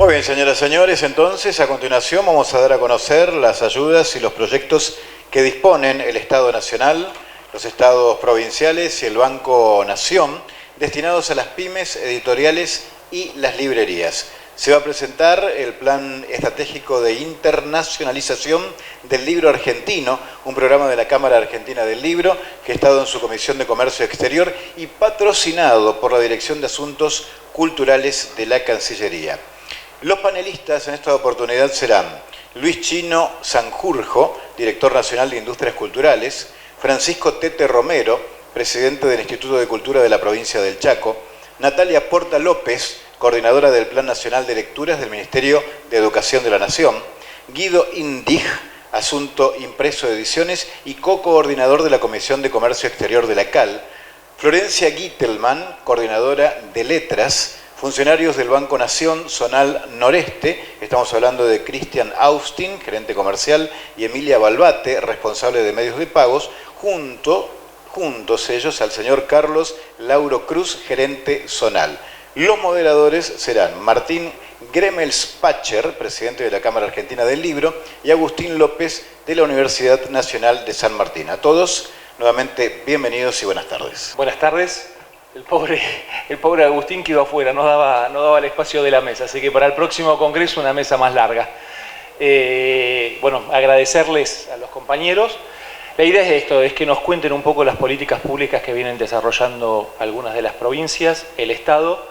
Muy bien, señoras y señores, entonces a continuación vamos a dar a conocer las ayudas y los proyectos que disponen el Estado Nacional, los Estados Provinciales y el Banco Nación, destinados a las pymes, editoriales y las librerías. Se va a presentar el Plan Estratégico de Internacionalización del Libro Argentino, un programa de la Cámara Argentina del Libro, que ha estado en su Comisión de Comercio Exterior y patrocinado por la Dirección de Asuntos Culturales de la Cancillería. Los panelistas en esta oportunidad serán Luis Chino Sanjurjo, director nacional de Industrias Culturales, Francisco Tete Romero, presidente del Instituto de Cultura de la provincia del Chaco, Natalia Porta López, coordinadora del Plan Nacional de Lecturas del Ministerio de Educación de la Nación, Guido Indig, Asunto Impreso de Ediciones y co-coordinador de la Comisión de Comercio Exterior de la CAL, Florencia Gittelman, coordinadora de Letras, funcionarios del Banco Nación Zonal Noreste, estamos hablando de Cristian Austin, gerente comercial, y Emilia Balbate, responsable de medios de pagos, juntos ellos al señor Carlos Lauro Cruz, gerente zonal. Los moderadores serán Martín Gremelspacher, presidente de la Cámara Argentina del Libro, y Agustín López de la Universidad Nacional de San Martín. A todos, nuevamente, bienvenidos y buenas tardes. Buenas tardes. El pobre Agustín quedó afuera, no daba el espacio de la mesa, así que para el próximo congreso una mesa más larga. Bueno, agradecerles a los compañeros. La idea es esto, es que nos cuenten un poco las políticas públicas que vienen desarrollando algunas de las provincias, el Estado,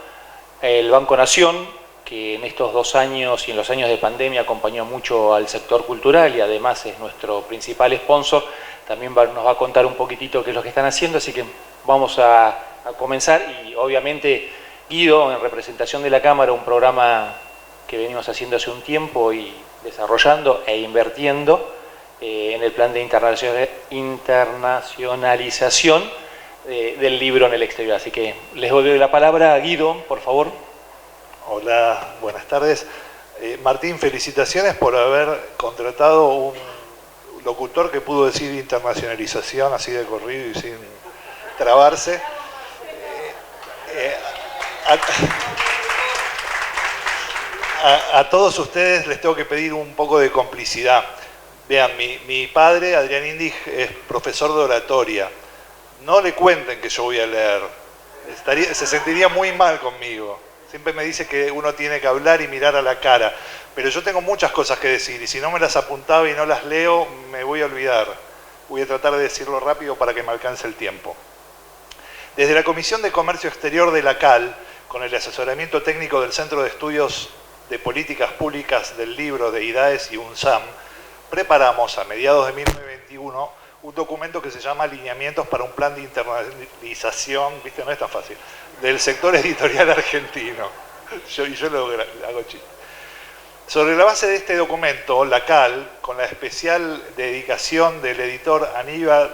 el Banco Nación, que en estos 2 años y en los años de pandemia acompañó mucho al sector cultural y además es nuestro principal sponsor, también nos va a contar un poquitito qué es lo que están haciendo, así que vamos a comenzar. Y obviamente Guido, en representación de la Cámara, un programa que venimos haciendo hace un tiempo y desarrollando e invirtiendo en el plan de internacionalización del libro en el exterior. Así que les doy la palabra a Guido, por favor. Hola, buenas tardes. Martín, felicitaciones por haber contratado un locutor que pudo decir internacionalización así de corrido y sin trabarse. A todos ustedes les tengo que pedir un poco de complicidad. Vean, mi padre, Adrián Indig, es profesor de oratoria. No le cuenten que yo voy a leer. Se sentiría muy mal conmigo. Siempre me dice que uno tiene que hablar y mirar a la cara. Pero yo tengo muchas cosas que decir y si no me las apuntaba y no las leo, me voy a olvidar. Voy a tratar de decirlo rápido para que me alcance el tiempo. Desde la Comisión de Comercio Exterior de la CAL, con el asesoramiento técnico del Centro de Estudios de Políticas Públicas del Libro de IDAES y UNSAM, preparamos a mediados de 1921 un documento que se llama Lineamientos para un plan de internacionalización, ¿viste? No es tan fácil, del sector editorial argentino. Yo lo hago chiste. Sobre la base de este documento, la CAL, con la especial dedicación del editor Aníbal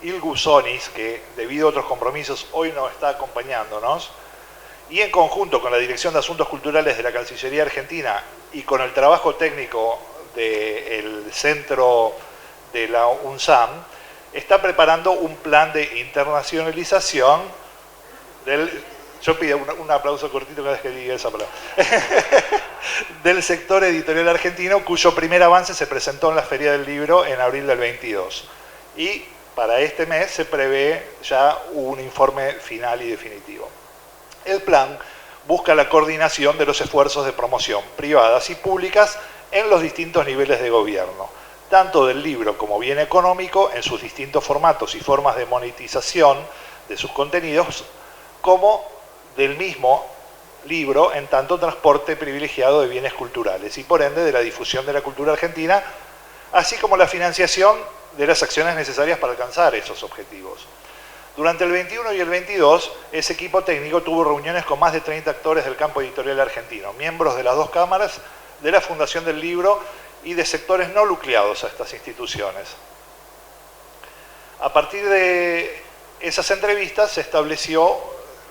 Ilgusonis, que debido a otros compromisos hoy no está acompañándonos, y en conjunto con la Dirección de Asuntos Culturales de la Cancillería Argentina y con el trabajo técnico del centro de la UNSAM, está preparando un plan de internacionalización del... Yo pido un aplauso cortito cada vez que diga esa palabra. Del sector editorial argentino, cuyo primer avance se presentó en la Feria del Libro en abril del 22. Y para este mes se prevé ya un informe final y definitivo. El plan busca la coordinación de los esfuerzos de promoción privadas y públicas en los distintos niveles de gobierno, tanto del libro como bien económico en sus distintos formatos y formas de monetización de sus contenidos, como del mismo libro en tanto transporte privilegiado de bienes culturales y por ende de la difusión de la cultura argentina, así como la financiación de las acciones necesarias para alcanzar esos objetivos. Durante el 21 y el 22, ese equipo técnico tuvo reuniones con más de 30 actores del campo editorial argentino, miembros de las 2 cámaras, de la Fundación del Libro y de sectores no nucleados a estas instituciones. A partir de esas entrevistas se estableció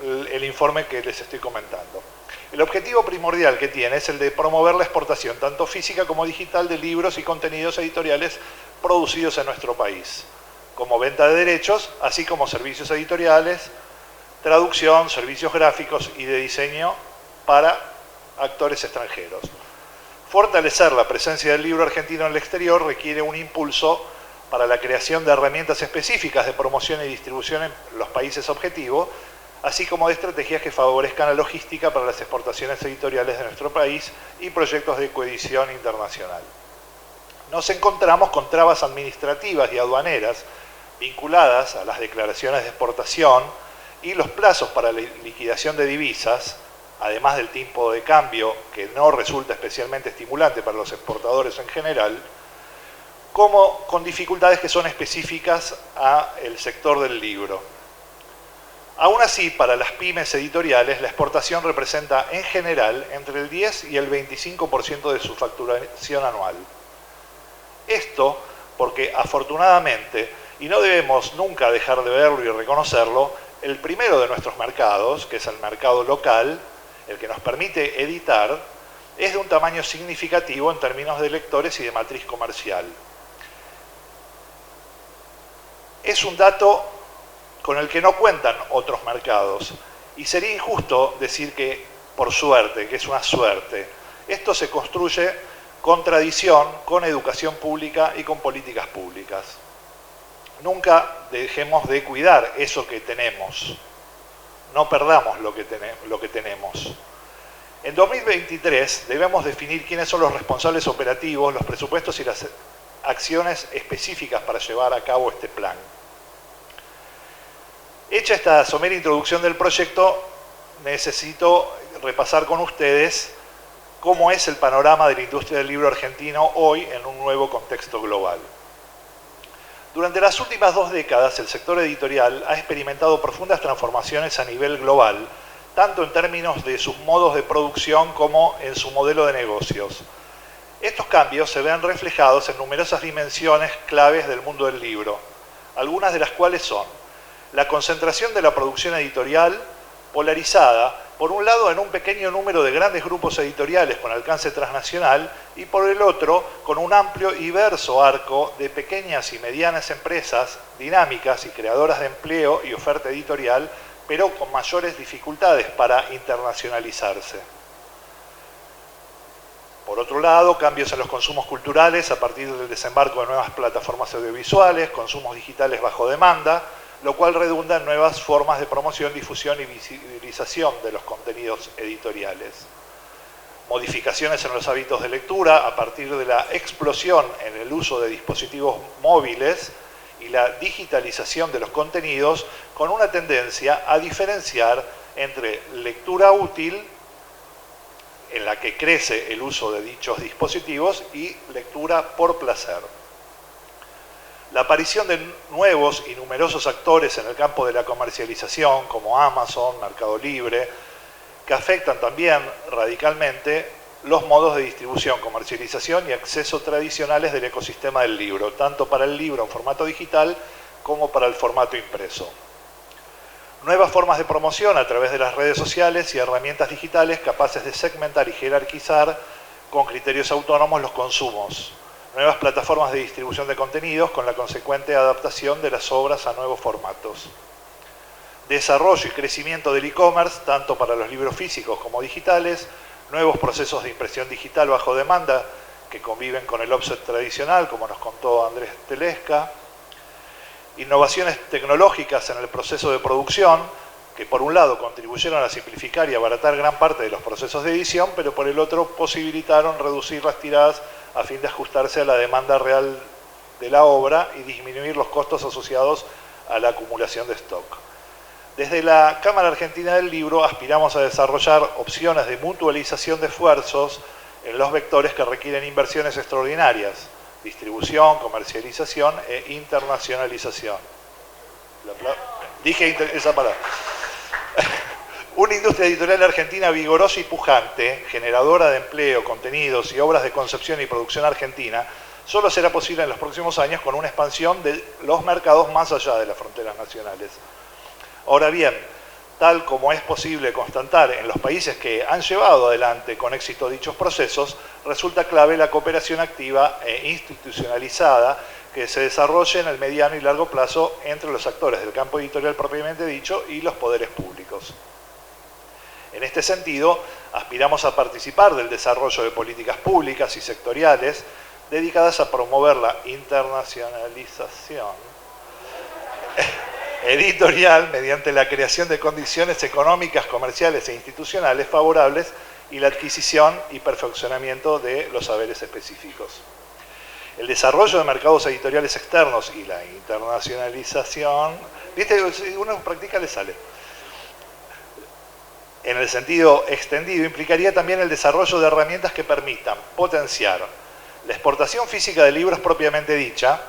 el informe que les estoy comentando. El objetivo primordial que tiene es el de promover la exportación, tanto física como digital, de libros y contenidos editoriales producidos en nuestro país, como venta de derechos, así como servicios editoriales, traducción, servicios gráficos y de diseño para actores extranjeros. Fortalecer la presencia del libro argentino en el exterior requiere un impulso para la creación de herramientas específicas de promoción y distribución en los países objetivo, así como de estrategias que favorezcan la logística para las exportaciones editoriales de nuestro país y proyectos de coedición internacional. Nos encontramos con trabas administrativas y aduaneras vinculadas a las declaraciones de exportación y los plazos para la liquidación de divisas, además del tipo de cambio que no resulta especialmente estimulante para los exportadores en general, como con dificultades que son específicas al sector del libro. Aún así, para las pymes editoriales, la exportación representa en general entre el 10 y el 25% de su facturación anual. Esto porque afortunadamente, y no debemos nunca dejar de verlo y reconocerlo, el primero de nuestros mercados, que es el mercado local, el que nos permite editar, es de un tamaño significativo en términos de lectores y de matriz comercial. Es un dato con el que no cuentan otros mercados, y sería injusto decir que por suerte, que es una suerte. Esto se construye con tradición, con educación pública y con políticas públicas. Nunca dejemos de cuidar eso que tenemos. No perdamos lo que tenemos. En 2023 debemos definir quiénes son los responsables operativos, los presupuestos y las acciones específicas para llevar a cabo este plan. Hecha esta somera introducción del proyecto, necesito repasar con ustedes cómo es el panorama de la industria del libro argentino hoy en un nuevo contexto global. Durante las últimas 2 décadas, el sector editorial ha experimentado profundas transformaciones a nivel global, tanto en términos de sus modos de producción como en su modelo de negocios. Estos cambios se ven reflejados en numerosas dimensiones claves del mundo del libro, algunas de las cuales son la concentración de la producción editorial, polarizada, por un lado en un pequeño número de grandes grupos editoriales con alcance transnacional y por el otro con un amplio y diverso arco de pequeñas y medianas empresas dinámicas y creadoras de empleo y oferta editorial, pero con mayores dificultades para internacionalizarse. Por otro lado, cambios en los consumos culturales a partir del desembarco de nuevas plataformas audiovisuales, consumos digitales bajo demanda, lo cual redunda en nuevas formas de promoción, difusión y visibilización de los contenidos editoriales. Modificaciones en los hábitos de lectura a partir de la explosión en el uso de dispositivos móviles y la digitalización de los contenidos con una tendencia a diferenciar entre lectura útil, en la que crece el uso de dichos dispositivos, y lectura por placer. La aparición de nuevos y numerosos actores en el campo de la comercialización, como Amazon, Mercado Libre, que afectan también radicalmente los modos de distribución, comercialización y acceso tradicionales del ecosistema del libro, tanto para el libro en formato digital como para el formato impreso. Nuevas formas de promoción a través de las redes sociales y herramientas digitales capaces de segmentar y jerarquizar con criterios autónomos los consumos. Nuevas plataformas de distribución de contenidos con la consecuente adaptación de las obras a nuevos formatos. Desarrollo y crecimiento del e-commerce, tanto para los libros físicos como digitales, nuevos procesos de impresión digital bajo demanda que conviven con el offset tradicional, como nos contó Andrés Telesca, innovaciones tecnológicas en el proceso de producción, que por un lado contribuyeron a simplificar y abaratar gran parte de los procesos de edición, pero por el otro posibilitaron reducir las tiradas a fin de ajustarse a la demanda real de la obra y disminuir los costos asociados a la acumulación de stock. Desde la Cámara Argentina del Libro aspiramos a desarrollar opciones de mutualización de esfuerzos en los vectores que requieren inversiones extraordinarias: distribución, comercialización e internacionalización. Dije esa palabra. Una industria editorial argentina vigorosa y pujante, generadora de empleo, contenidos y obras de concepción y producción argentina, solo será posible en los próximos años con una expansión de los mercados más allá de las fronteras nacionales. Ahora bien, tal como es posible constatar en los países que han llevado adelante con éxito dichos procesos, resulta clave la cooperación activa e institucionalizada que se desarrolle en el mediano y largo plazo entre los actores del campo editorial propiamente dicho y los poderes públicos. En este sentido, Aspiramos a participar del desarrollo de políticas públicas y sectoriales dedicadas a promover la internacionalización editorial mediante la creación de condiciones económicas, comerciales e institucionales favorables y la adquisición y perfeccionamiento de los saberes específicos. El desarrollo de mercados editoriales externos y la internacionalización, ¿viste? Si uno practica le sale. En el sentido extendido, implicaría también el desarrollo de herramientas que permitan potenciar la exportación física de libros propiamente dicha,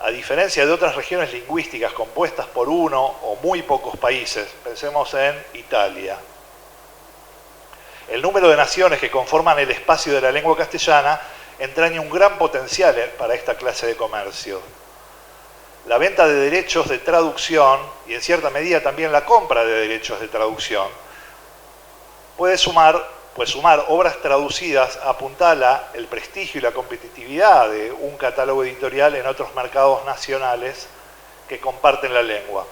a diferencia de otras regiones lingüísticas compuestas por uno o muy pocos países. Pensemos en Italia. El número de naciones que conforman el espacio de la lengua castellana entraña un gran potencial para esta clase de comercio. La venta de derechos de traducción, y en cierta medida también la compra de derechos de traducción, puede sumar obras traducidas apuntala el prestigio y la competitividad de un catálogo editorial en otros mercados nacionales que comparten la lengua.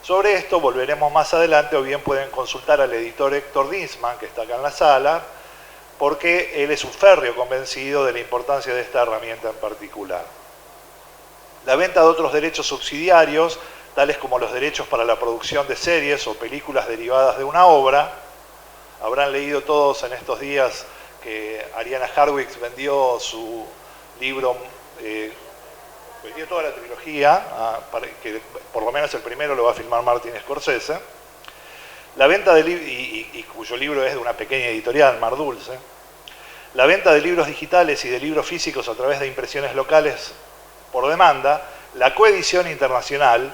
Sobre esto volveremos más adelante, o bien pueden consultar al editor Héctor Dinsman, que está acá en la sala, porque él es un férreo convencido de la importancia de esta herramienta en particular. La venta de otros derechos subsidiarios, tales como los derechos para la producción de series o películas derivadas de una obra. Habrán leído todos en estos días que Ariana Harwicz vendió su libro, vendió toda la trilogía, que por lo menos el primero lo va a filmar Martin Scorsese. La venta de y cuyo libro es de una pequeña editorial, Mar Dulce. La venta de libros digitales y de libros físicos a través de impresiones locales por demanda. La coedición internacional.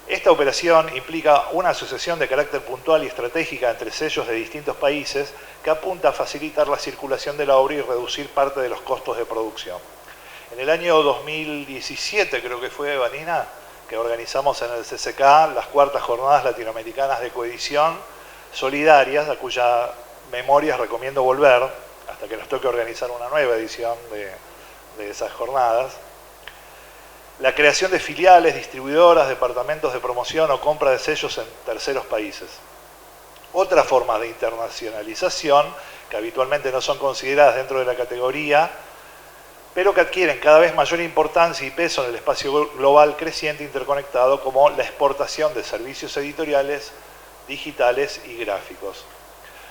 Esta operación implica una asociación de carácter puntual y estratégica entre sellos de distintos países que apunta a facilitar la circulación de la obra y reducir parte de los costos de producción. En el año 2017, creo que fue, Vanina, que organizamos en el CCK las cuartas jornadas latinoamericanas de coedición solidarias, a cuya memoria recomiendo volver, hasta que nos toque organizar una nueva edición de esas jornadas. La creación de filiales, distribuidoras, departamentos de promoción o compra de sellos en terceros países. Otras formas de internacionalización, que habitualmente no son consideradas dentro de la categoría, pero que adquieren cada vez mayor importancia y peso en el espacio global creciente interconectado, como la exportación de servicios editoriales, digitales y gráficos.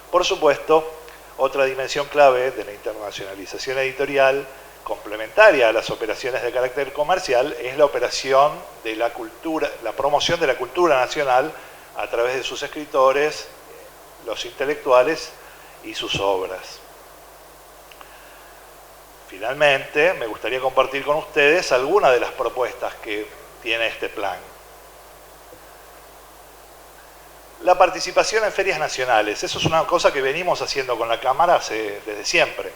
Por supuesto, otra dimensión clave de la internacionalización editorial, complementaria a las operaciones de carácter comercial, es la operación de la cultura, la promoción de la cultura nacional a través de sus escritores, los intelectuales y sus obras. Finalmente, me gustaría compartir con ustedes algunas de las propuestas que tiene este plan. La participación en ferias nacionales. Eso es una cosa que venimos haciendo con la Cámara desde siempre.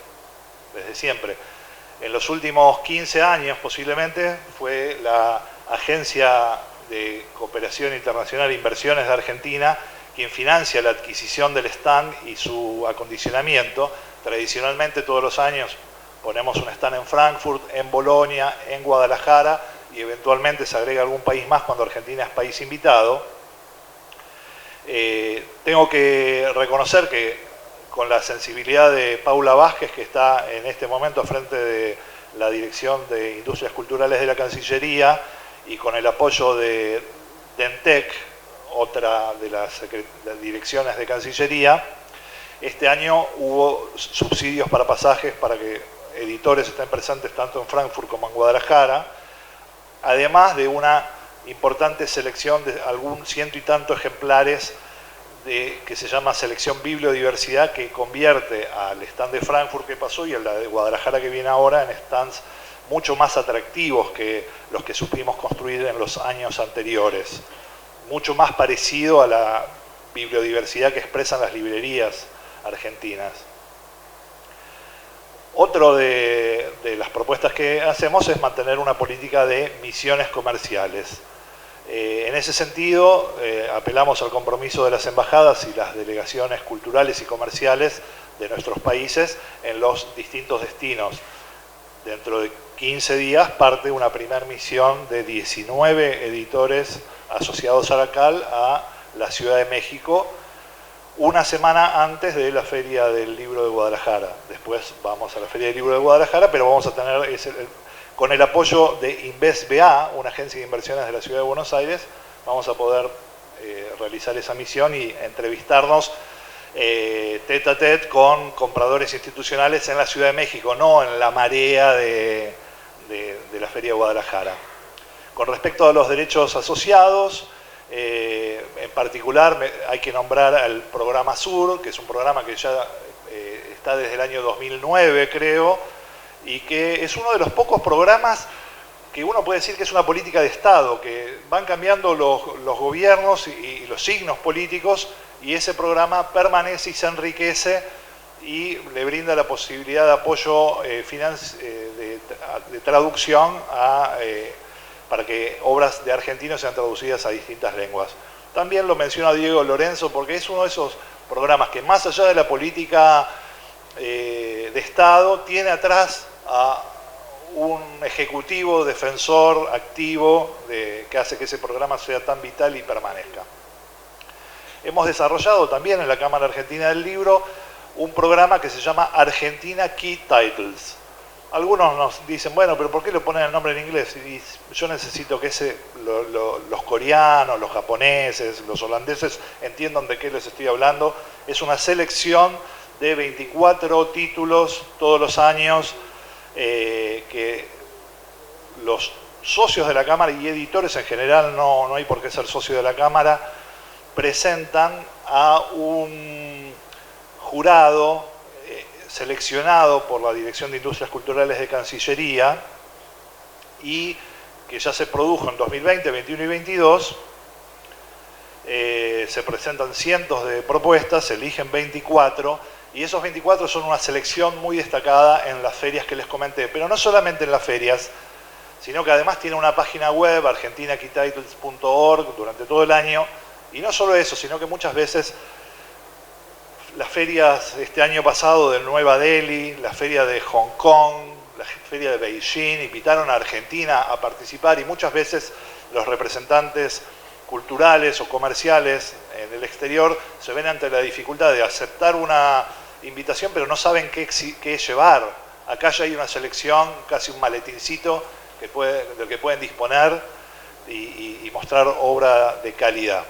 En los últimos 15 años, posiblemente, fue la Agencia de Cooperación Internacional e Inversiones de Argentina quien financia la adquisición del stand y su acondicionamiento. Tradicionalmente, todos los años ponemos un stand en Frankfurt, en Bolonia, en Guadalajara, y eventualmente se agrega algún país más cuando Argentina es país invitado. Tengo que reconocer que con la sensibilidad de Paula Vázquez, que está en este momento a frente de la Dirección de Industrias Culturales de la Cancillería, y con el apoyo de DENTEC, otra de las direcciones de Cancillería, este año hubo subsidios para pasajes para que editores estén presentes tanto en Frankfurt como en Guadalajara, además de una importante selección de algún ciento y tanto ejemplares que se llama Selección Bibliodiversidad, que convierte al stand de Frankfurt que pasó y al de Guadalajara que viene ahora en stands mucho más atractivos que los que supimos construir en los años anteriores, mucho más parecido a la bibliodiversidad que expresan las librerías argentinas. Otro de las propuestas que hacemos es mantener una política de misiones comerciales. En ese sentido, apelamos al compromiso de las embajadas y las delegaciones culturales y comerciales de nuestros países en los distintos destinos. Dentro de 15 días parte una primera misión de 19 editores asociados a la CAL a la Ciudad de México, una semana antes de la Feria del Libro de Guadalajara. Después vamos a la Feria del Libro de Guadalajara, pero vamos a tener, con el apoyo de InvestBA, una agencia de inversiones de la Ciudad de Buenos Aires, vamos a poder realizar esa misión y entrevistarnos tete a tete con compradores institucionales en la Ciudad de México, no en la marea de la Feria de Guadalajara. Con respecto a los derechos asociados, en particular hay que nombrar al programa Sur, que es un programa que ya está desde el año 2009, creo, y que es uno de los pocos programas que uno puede decir que es una política de Estado, que van cambiando los gobiernos y los signos políticos, y ese programa permanece y se enriquece y le brinda la posibilidad de apoyo de traducción para que obras de argentinos sean traducidas a distintas lenguas. También lo menciona Diego Lorenzo porque es uno de esos programas que más allá de la política de Estado tiene atrás a un ejecutivo defensor activo que hace que ese programa sea tan vital y permanezca. Hemos desarrollado también en la Cámara Argentina del Libro un programa que se llama Argentina Key Titles. Algunos nos dicen, bueno, pero ¿por qué le ponen el nombre en inglés? Y yo necesito que los coreanos, los japoneses, los holandeses entiendan de qué les estoy hablando. Es una selección de 24 títulos todos los años que los socios de la Cámara y editores en general, no hay por qué ser socio de la Cámara, presentan a un jurado seleccionado por la Dirección de Industrias Culturales de Cancillería y que ya se produjo en 2020, 21 y 22. Se presentan cientos de propuestas, se eligen 24 y esos 24 son una selección muy destacada en las ferias que les comenté, pero no solamente en las ferias, sino que además tiene una página web, argentinakeytitles.org, durante todo el año. Y no solo eso, sino que muchas veces las ferias este año pasado de Nueva Delhi, la feria de Hong Kong, la feria de Beijing, invitaron a Argentina a participar y muchas veces los representantes culturales o comerciales en el exterior se ven ante la dificultad de aceptar una invitación, pero no saben qué llevar. Acá ya hay una selección, casi un maletincito del que pueden disponer y mostrar obra de calidad.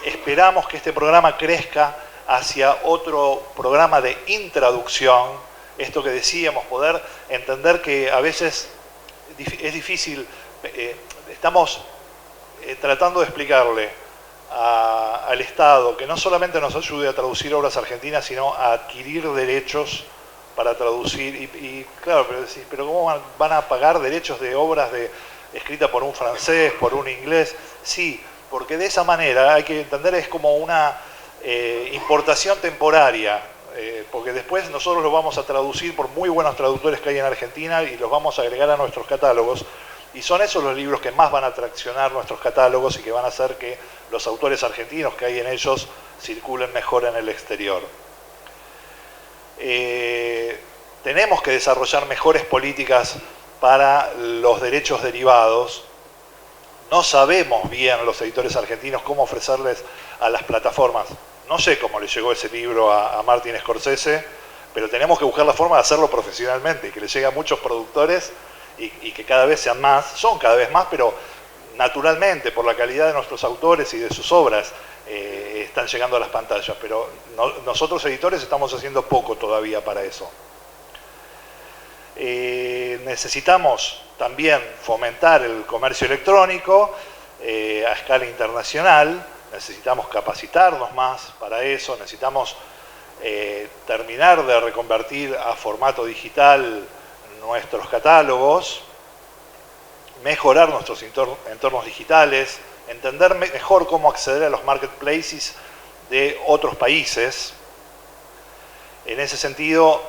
Esperamos que este programa crezca hacia otro programa de intraducción, esto que decíamos, poder entender que a veces es difícil, estamos tratando de explicarle al Estado que no solamente nos ayude a traducir obras argentinas, sino a adquirir derechos para traducir, y claro, pero ¿cómo van a pagar derechos de obras escritas por un francés, por un inglés? Sí, porque de esa manera hay que entender es como una importación temporaria, porque después nosotros lo vamos a traducir por muy buenos traductores que hay en Argentina y los vamos a agregar a nuestros catálogos, y son esos los libros que más van a traccionar nuestros catálogos y que van a hacer que los autores argentinos que hay en ellos circulen mejor en el exterior. Tenemos que desarrollar mejores políticas para los derechos derivados. No sabemos bien los editores argentinos cómo ofrecerles a las plataformas. No sé cómo le llegó ese libro a Martin Scorsese, pero tenemos que buscar la forma de hacerlo profesionalmente y que le llegue a muchos productores y que cada vez sean más, son cada vez más, pero naturalmente por la calidad de nuestros autores y de sus obras están llegando a las pantallas, pero nosotros editores estamos haciendo poco todavía para eso. Necesitamos también fomentar el comercio electrónico a escala internacional, necesitamos capacitarnos más para eso, necesitamos terminar de reconvertir a formato digital nuestros catálogos, mejorar nuestros entornos digitales, entender mejor cómo acceder a los marketplaces de otros países. En ese sentido,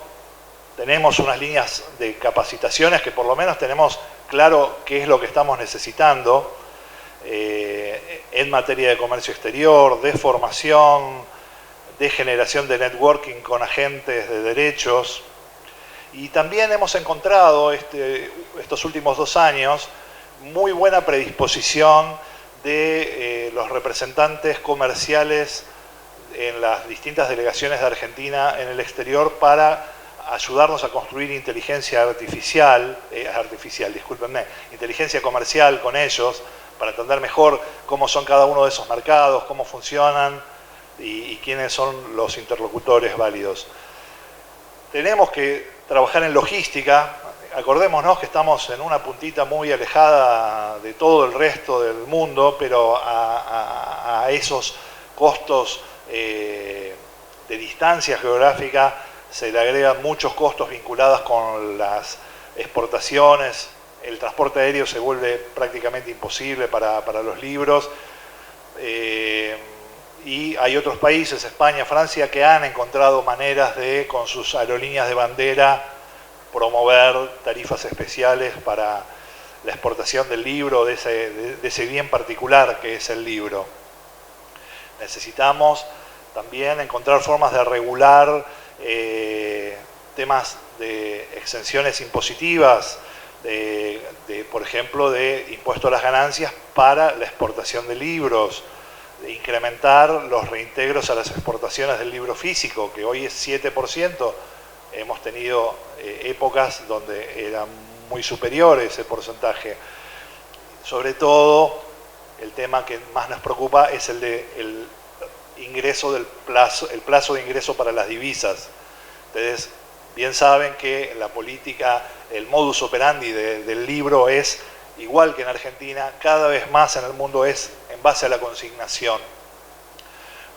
tenemos unas líneas de capacitaciones que por lo menos tenemos claro qué es lo que estamos necesitando en materia de comercio exterior, de formación, de generación de networking con agentes de derechos. Y también hemos encontrado estos últimos 2 años muy buena predisposición de los representantes comerciales en las distintas delegaciones de Argentina en el exterior para ayudarnos a construir inteligencia inteligencia comercial con ellos, para entender mejor cómo son cada uno de esos mercados, cómo funcionan y quiénes son los interlocutores válidos. Tenemos que trabajar en logística. Acordémonos que estamos en una puntita muy alejada de todo el resto del mundo, pero a esos costos de distancia geográfica se le agregan muchos costos vinculados con las exportaciones. El transporte aéreo se vuelve prácticamente imposible para los libros. Y hay otros países, España, Francia, que han encontrado maneras de, con sus aerolíneas de bandera, promover tarifas especiales para la exportación del libro, de ese bien particular que es el libro. Necesitamos también encontrar formas de regular temas de exenciones impositivas, por ejemplo, de impuesto a las ganancias para la exportación de libros, de incrementar los reintegros a las exportaciones del libro físico, que hoy es 7%, hemos tenido épocas donde era muy superior ese porcentaje. Sobre todo, el tema que más nos preocupa es el plazo de ingreso para las divisas. Ustedes bien saben que la política, el modus operandi del libro es igual que en Argentina, cada vez más en el mundo es en base a la consignación.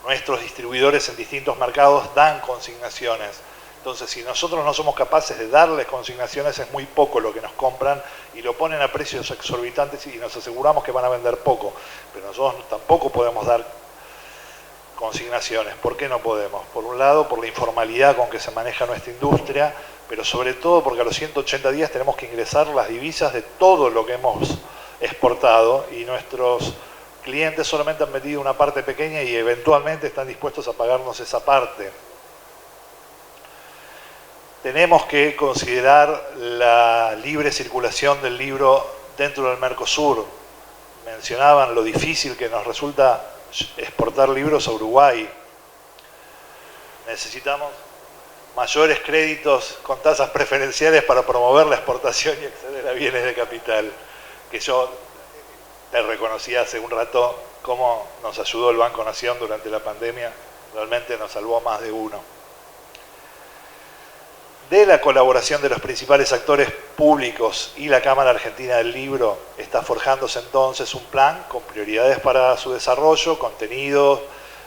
Nuestros distribuidores en distintos mercados dan consignaciones. Entonces, si nosotros no somos capaces de darles consignaciones, es muy poco lo que nos compran y lo ponen a precios exorbitantes y nos aseguramos que van a vender poco. Pero nosotros tampoco podemos dar consignaciones. ¿Por qué no podemos? Por un lado, por la informalidad con que se maneja nuestra industria, pero sobre todo porque a los 180 días tenemos que ingresar las divisas de todo lo que hemos exportado y nuestros clientes solamente han metido una parte pequeña y eventualmente están dispuestos a pagarnos esa parte. Tenemos que considerar la libre circulación del libro dentro del Mercosur. Mencionaban lo difícil que nos resulta exportar libros a Uruguay. Necesitamos mayores créditos con tasas preferenciales para promover la exportación y acceder a bienes de capital. Que yo te reconocí hace un rato cómo nos ayudó el Banco Nación durante la pandemia. Realmente nos salvó a más de uno. De la colaboración de los principales actores públicos y la Cámara Argentina del Libro, está forjándose entonces un plan con prioridades para su desarrollo, contenidos,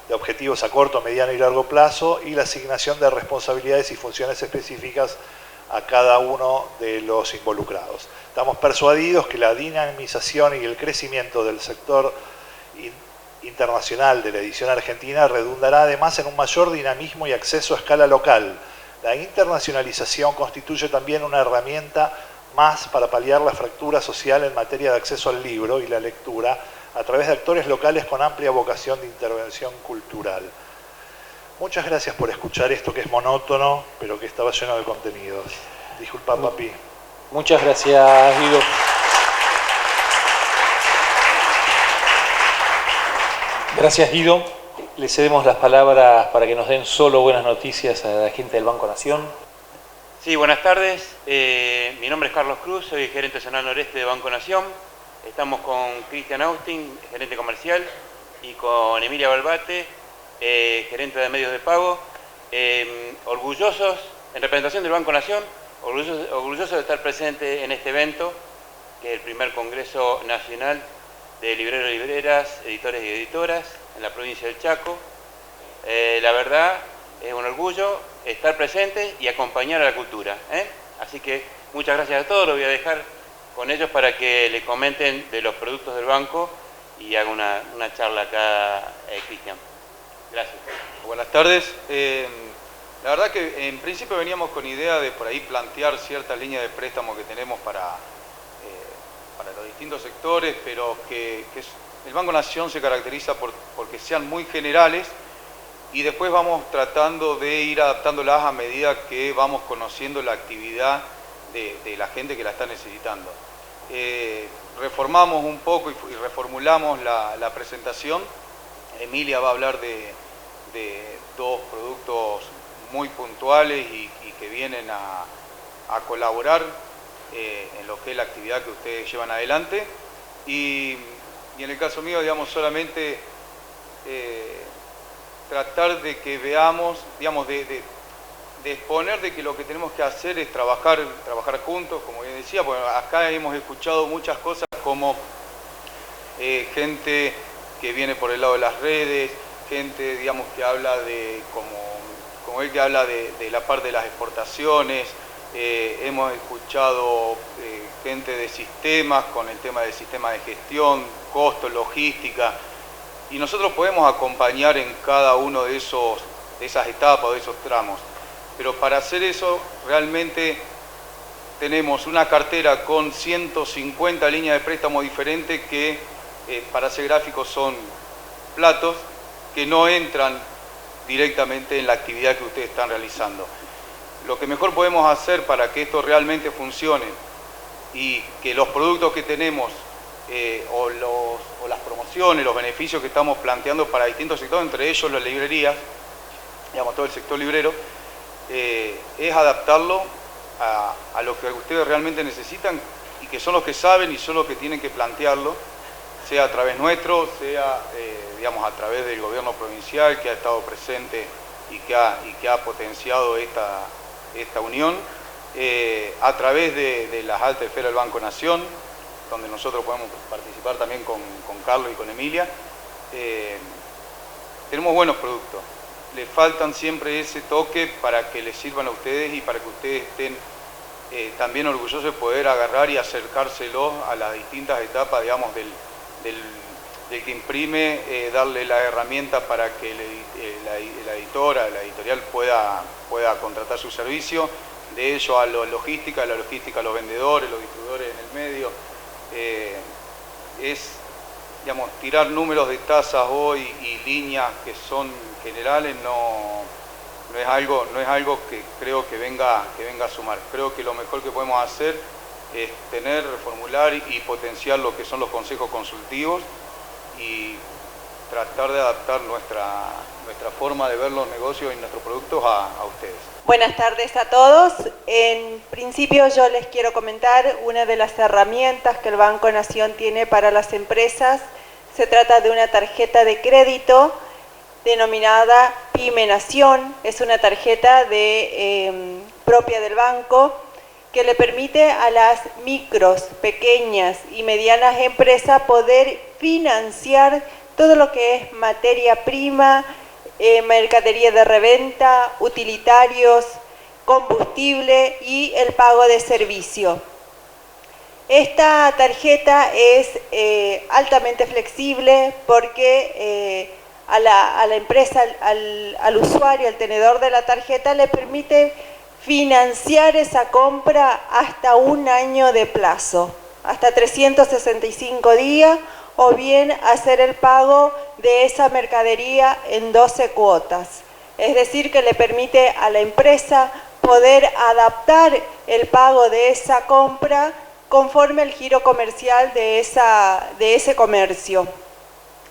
de objetivos a corto, mediano y largo plazo y la asignación de responsabilidades y funciones específicas a cada uno de los involucrados. Estamos persuadidos que la dinamización y el crecimiento del sector internacional de la edición argentina redundará además en un mayor dinamismo y acceso a escala local. La internacionalización constituye también una herramienta más para paliar la fractura social en materia de acceso al libro y la lectura a través de actores locales con amplia vocación de intervención cultural. Muchas gracias por escuchar esto que es monótono, pero que estaba lleno de contenidos. Disculpa, papi. Muchas gracias, Guido. Gracias, Guido. Le cedemos las palabras para que nos den solo buenas noticias a la gente del Banco Nación. Sí, buenas tardes. Mi nombre es Carlos Cruz, soy gerente zonal noreste de Banco Nación. Estamos con Cristian Austin, gerente comercial, y con Emilia Balbate, gerente de medios de pago. Orgullosos, en representación del Banco Nación, orgullosos de estar presente en este evento, que es el primer Congreso Nacional de Libreros y Libreras, Editores y Editoras, en la provincia del Chaco. La verdad, es un orgullo estar presente y acompañar a la cultura. Así que muchas gracias a todos, lo voy a dejar con ellos para que le comenten de los productos del banco y haga una charla acá, Cristian. Gracias. Buenas tardes. La verdad que en principio veníamos con idea de por ahí plantear ciertas líneas de préstamo que tenemos para los distintos sectores, pero que el Banco Nación se caracteriza porque sean muy generales y después vamos tratando de ir adaptándolas a medida que vamos conociendo la actividad de la gente que la está necesitando. reformamos un poco y reformulamos la presentación. Emilia va a hablar de dos productos muy puntuales y que vienen a colaborar en lo que es la actividad que ustedes llevan adelante. Y en el caso mío, digamos, solamente tratar de que veamos, digamos, de exponer de que lo que tenemos que hacer es trabajar juntos, como bien decía, porque acá hemos escuchado muchas cosas como gente que viene por el lado de las redes, gente, digamos, que habla de, como él que habla de la parte de las exportaciones, hemos escuchado gente de sistemas con el tema del sistema de gestión, costo, logística, y nosotros podemos acompañar en cada uno de esas etapas, de esos tramos. Pero para hacer eso realmente tenemos una cartera con 150 líneas de préstamo diferentes que para hacer gráficos son platos que no entran directamente en la actividad que ustedes están realizando. Lo que mejor podemos hacer para que esto realmente funcione y que los productos que tenemos o las promociones, los beneficios que estamos planteando para distintos sectores, entre ellos las librerías, digamos todo el sector librero, es adaptarlo a lo que ustedes realmente necesitan y que son los que saben y son los que tienen que plantearlo, sea a través nuestro, sea digamos, a través del gobierno provincial que ha estado presente y que ha potenciado esta unión, a través de las altas esferas del Banco Nación, donde nosotros podemos participar también con Carlos y con Emilia. Tenemos buenos productos. Le faltan siempre ese toque para que les sirvan a ustedes y para que ustedes estén también orgullosos de poder agarrar y acercárselo a las distintas etapas, digamos, del que imprime, darle la herramienta para que la editorial pueda contratar su servicio, de ello a la logística a los vendedores, los distribuidores en el medio. Es, digamos, tirar números de tasas hoy y líneas que son generales no es algo que creo que venga a sumar. Creo que lo mejor que podemos hacer es reformular y potenciar lo que son los consejos consultivos y tratar de adaptar nuestra forma de ver los negocios y nuestros productos a ustedes. Buenas tardes a todos. En principio yo les quiero comentar una de las herramientas que el Banco Nación tiene para las empresas. Se trata de una tarjeta de crédito denominada Pyme Nación. Es una tarjeta propia del banco que le permite a las micros, pequeñas y medianas empresas poder financiar todo lo que es materia prima, mercadería de reventa, utilitarios, combustible y el pago de servicio. Esta tarjeta es altamente flexible porque a la empresa, al usuario, al tenedor de la tarjeta, le permite financiar esa compra hasta un año de plazo, hasta 365 días, o bien hacer el pago de esa mercadería en 12 cuotas. Es decir, que le permite a la empresa poder adaptar el pago de esa compra conforme al giro comercial de ese comercio.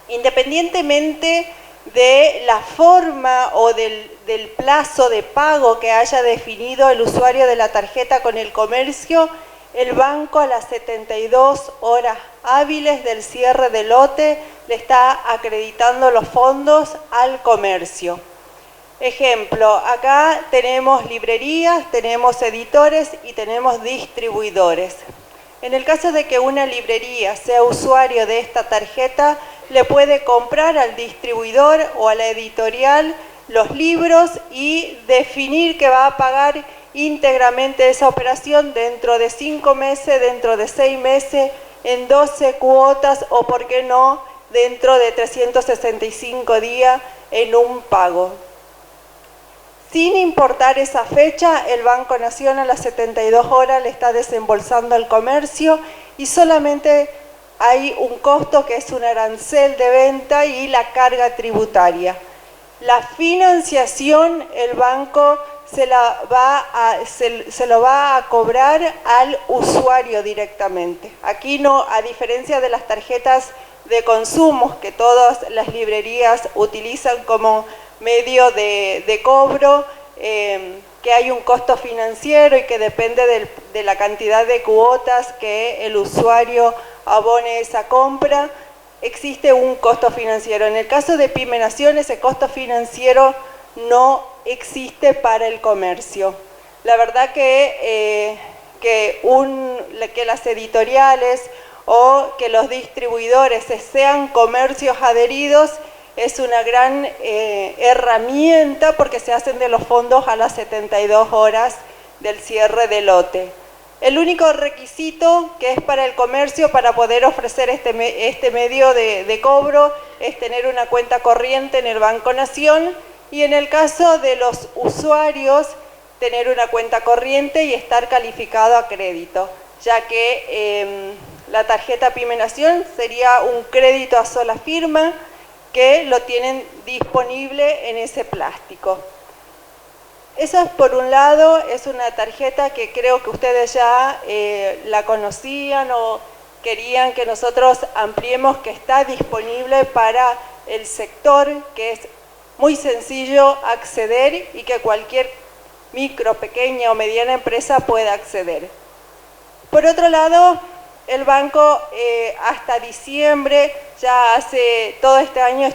Independientemente de la forma o del plazo de pago que haya definido el usuario de la tarjeta con el comercio, el banco a las 72 horas hábiles del cierre del lote le está acreditando los fondos al comercio. Ejemplo, acá tenemos librerías, tenemos editores y tenemos distribuidores. En el caso de que una librería sea usuario de esta tarjeta, le puede comprar al distribuidor o a la editorial los libros y definir que va a pagar íntegramente esa operación dentro de 5 meses, dentro de 6 meses, en 12 cuotas o, por qué no, dentro de 365 días en un pago. Sin importar esa fecha, el Banco Nación a las 72 horas le está desembolsando al comercio y solamente hay un costo que es un arancel de venta y la carga tributaria. La financiación, el banco se lo va a cobrar al usuario directamente. Aquí no, a diferencia de las tarjetas de consumo que todas las librerías utilizan como medio de cobro, que hay un costo financiero y que depende de la cantidad de cuotas que el usuario abone esa compra, existe un costo financiero. En el caso de Pyme Nación, ese costo financiero no existe para el comercio. La verdad que las editoriales o que los distribuidores sean comercios adheridos es una gran herramienta, porque se hacen de los fondos a las 72 horas del cierre de lote. El único requisito que es para el comercio para poder ofrecer este medio de cobro es tener una cuenta corriente en el Banco Nación, y en el caso de los usuarios, tener una cuenta corriente y estar calificado a crédito, ya que la tarjeta Pyme Nación sería un crédito a sola firma, que lo tienen disponible en ese plástico. Eso es por un lado, es una tarjeta que creo que ustedes ya la conocían o querían que nosotros ampliemos, que está disponible para el sector, que es muy sencillo acceder y que cualquier micro, pequeña o mediana empresa pueda acceder. Por otro lado, el banco hasta diciembre, ya hace todo este año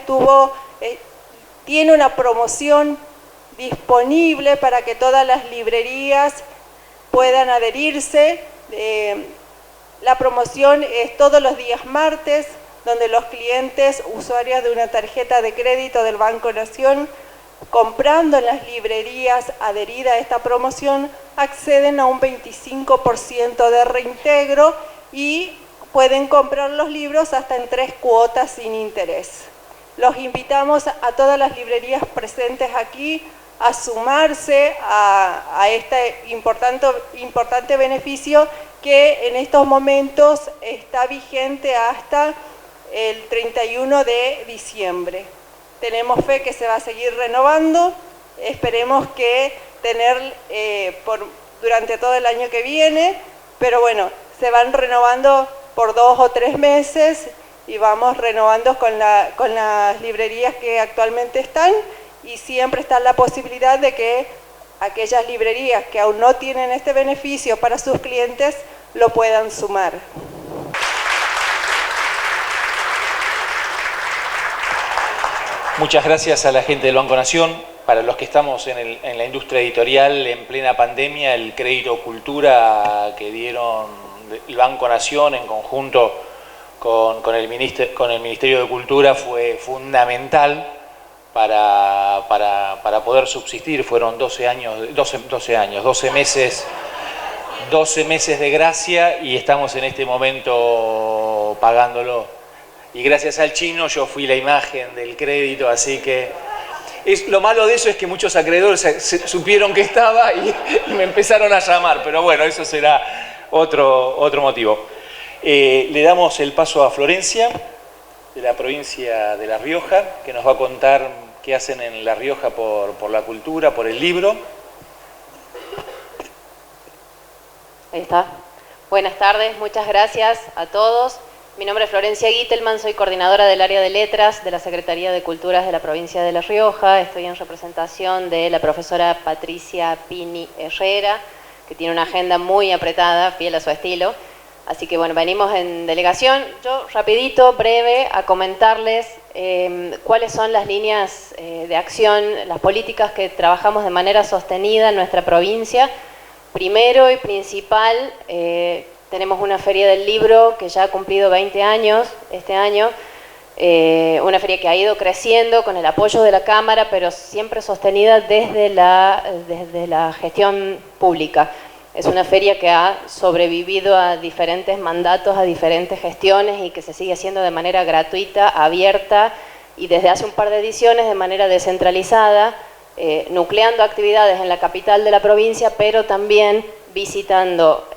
tiene una promoción disponible para que todas las librerías puedan adherirse. La promoción es todos los días martes, donde los clientes usuarios de una tarjeta de crédito del Banco Nación, comprando en las librerías adheridas a esta promoción, acceden a un 25% de reintegro y pueden comprar los libros hasta en 3 cuotas sin interés. Los invitamos a todas las librerías presentes aquí a sumarse a este importante beneficio que en estos momentos está vigente hasta el 31 de diciembre. Tenemos fe que se va a seguir renovando, esperemos que tener durante todo el año que viene, pero bueno, se van renovando por 2 o 3 meses y vamos renovando con las librerías que actualmente están, y siempre está la posibilidad de que aquellas librerías que aún no tienen este beneficio para sus clientes lo puedan sumar. Muchas gracias a la gente del Banco Nación. Para los que estamos en la industria editorial en plena pandemia, el crédito cultura que dieron el Banco Nación en conjunto con el Ministerio de Cultura fue fundamental para poder subsistir. Fueron 12 meses de gracia, y estamos en este momento pagándolo. Y gracias al chino yo fui la imagen del crédito, así que lo malo de eso es que muchos acreedores supieron que estaba y me empezaron a llamar, pero bueno, eso será otro motivo. Le damos el paso a Florencia, de la provincia de La Rioja, que nos va a contar qué hacen en La Rioja por la cultura, por el libro. Ahí está. Buenas tardes, muchas gracias a todos. Mi nombre es Florencia Gittelman, soy coordinadora del área de letras de la Secretaría de Culturas de la provincia de La Rioja. Estoy en representación de la profesora Patricia Pini Herrera, que tiene una agenda muy apretada, fiel a su estilo. Así que bueno, venimos en delegación. Yo rapidito, breve, a comentarles cuáles son las líneas de acción, las políticas que trabajamos de manera sostenida en nuestra provincia. Primero y principal, tenemos una feria del libro que ya ha cumplido 20 años este año, una feria que ha ido creciendo con el apoyo de la Cámara, pero siempre sostenida desde la gestión pública. Es una feria que ha sobrevivido a diferentes mandatos, a diferentes gestiones, y que se sigue haciendo de manera gratuita, abierta, y desde hace un par de ediciones de manera descentralizada, nucleando actividades en la capital de la provincia, pero también visitando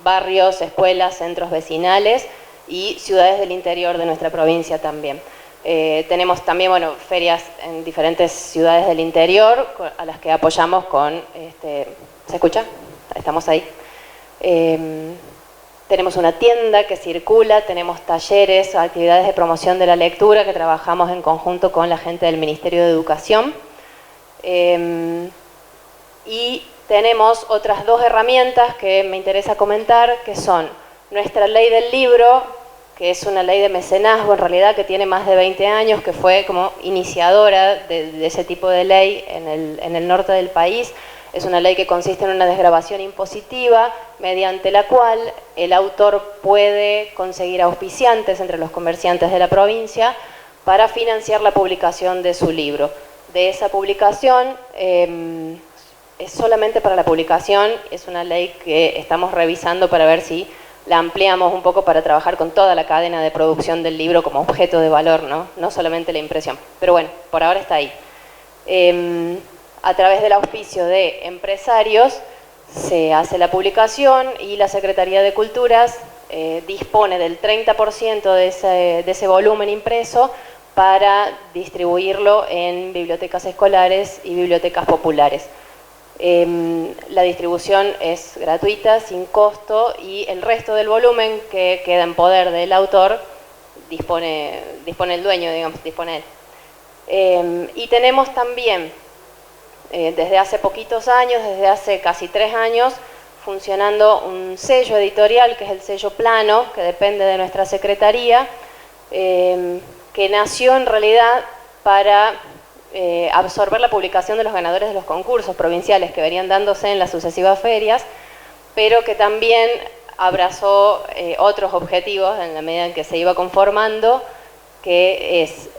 barrios, escuelas, centros vecinales y ciudades del interior de nuestra provincia también. Tenemos también, bueno, ferias en diferentes ciudades del interior a las que apoyamos con... ¿se escucha? Estamos ahí. Tenemos una tienda que circula, tenemos talleres, actividades de promoción de la lectura que trabajamos en conjunto con la gente del Ministerio de Educación. Y tenemos otras dos herramientas que me interesa comentar, que son nuestra ley del libro, que es una ley de mecenazgo en realidad que tiene más de 20 años, que fue como iniciadora de ese tipo de ley en el norte del país. Es una ley que consiste en una desgravación impositiva mediante la cual el autor puede conseguir auspiciantes entre los comerciantes de la provincia para financiar la publicación de su libro. De esa publicación, es solamente para la publicación, es una ley que estamos revisando para ver si la ampliamos un poco para trabajar con toda la cadena de producción del libro como objeto de valor, no solamente la impresión. Pero bueno, por ahora está ahí. A través del auspicio de empresarios se hace la publicación y la Secretaría de Culturas dispone del 30% de ese volumen impreso para distribuirlo en bibliotecas escolares y bibliotecas populares. La distribución es gratuita, sin costo, y el resto del volumen que queda en poder del autor dispone el dueño, digamos, dispone él. Y tenemos también, desde hace poquitos años, desde hace casi 3 años, funcionando un sello editorial, que es el sello Plano, que depende de nuestra secretaría, que nació en realidad para absorber la publicación de los ganadores de los concursos provinciales que venían dándose en las sucesivas ferias, pero que también abrazó otros objetivos en la medida en que se iba conformando, que es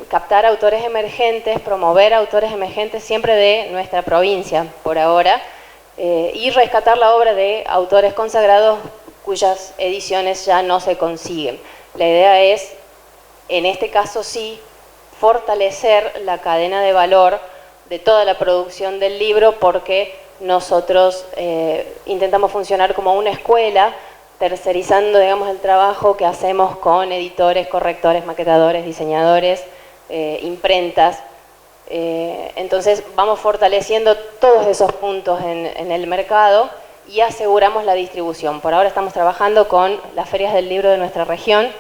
captar autores emergentes, promover autores emergentes siempre de nuestra provincia, por ahora, y rescatar la obra de autores consagrados cuyas ediciones ya no se consiguen. La idea es, en este caso sí, fortalecer la cadena de valor de toda la producción del libro, porque nosotros intentamos funcionar como una escuela, tercerizando, digamos, el trabajo que hacemos con editores, correctores, maquetadores, diseñadores, imprentas. Entonces vamos fortaleciendo todos esos puntos en el mercado y aseguramos la distribución. Por ahora estamos trabajando con las ferias del libro de nuestra región,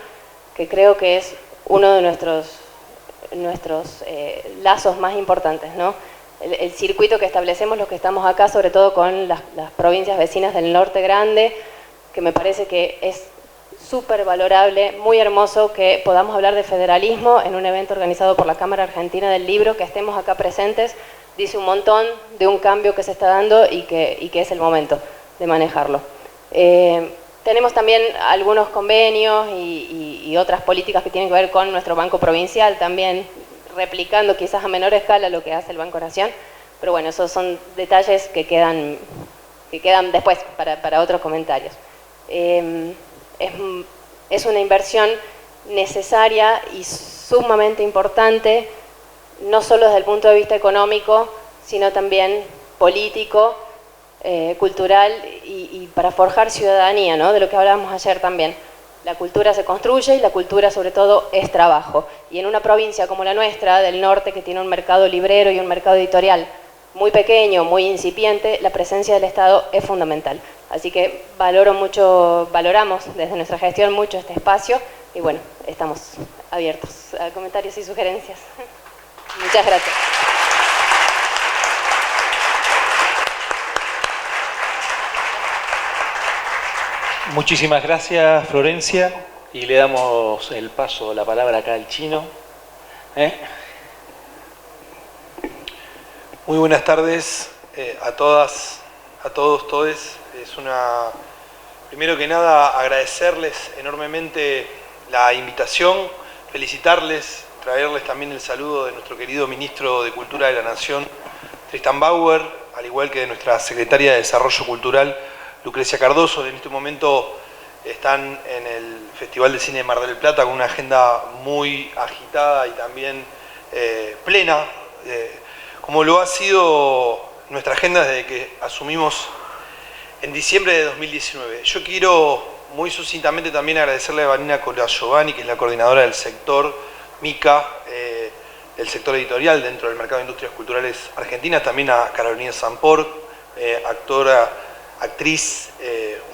que creo que es uno de nuestros lazos más importantes, ¿no? El circuito que establecemos los que estamos acá, sobre todo con las provincias vecinas del norte grande, que me parece que es súper valorable, muy hermoso que podamos hablar de federalismo en un evento organizado por la Cámara Argentina del Libro, que estemos acá presentes, dice un montón de un cambio que se está dando y que es el momento de manejarlo. Tenemos también algunos convenios y otras políticas que tienen que ver con nuestro Banco Provincial, también replicando quizás a menor escala lo que hace el Banco Nación, pero bueno, esos son detalles que quedan después para otros comentarios. Es una inversión necesaria y sumamente importante, no solo desde el punto de vista económico, sino también político, cultural y para forjar ciudadanía, ¿no? De lo que hablábamos ayer también. La cultura se construye y la cultura sobre todo es trabajo. Y en una provincia como la nuestra, del norte, que tiene un mercado librero y un mercado editorial muy pequeño, muy incipiente, la presencia del Estado es fundamental. Así que valoramos desde nuestra gestión mucho este espacio y bueno, estamos abiertos a comentarios y sugerencias. Muchas gracias. Muchísimas gracias, Florencia, y le damos el paso, la palabra acá al Chino. Muy buenas tardes a todas, a todos, todes. Primero que nada, agradecerles enormemente la invitación, felicitarles, traerles también el saludo de nuestro querido Ministro de Cultura de la Nación, Tristan Bauer, al igual que de nuestra Secretaria de Desarrollo Cultural, Lucrecia Cardoso. En este momento están en el Festival de Cine de Mar del Plata con una agenda muy agitada y también plena, como lo ha sido nuestra agenda desde que asumimos en diciembre de 2019. Yo quiero muy sucintamente también agradecerle a Vanina Cola Giovanni, que es la coordinadora del sector Mica, del sector editorial dentro del mercado de industrias culturales argentinas, también a Carolina Sampor, actora, actriz,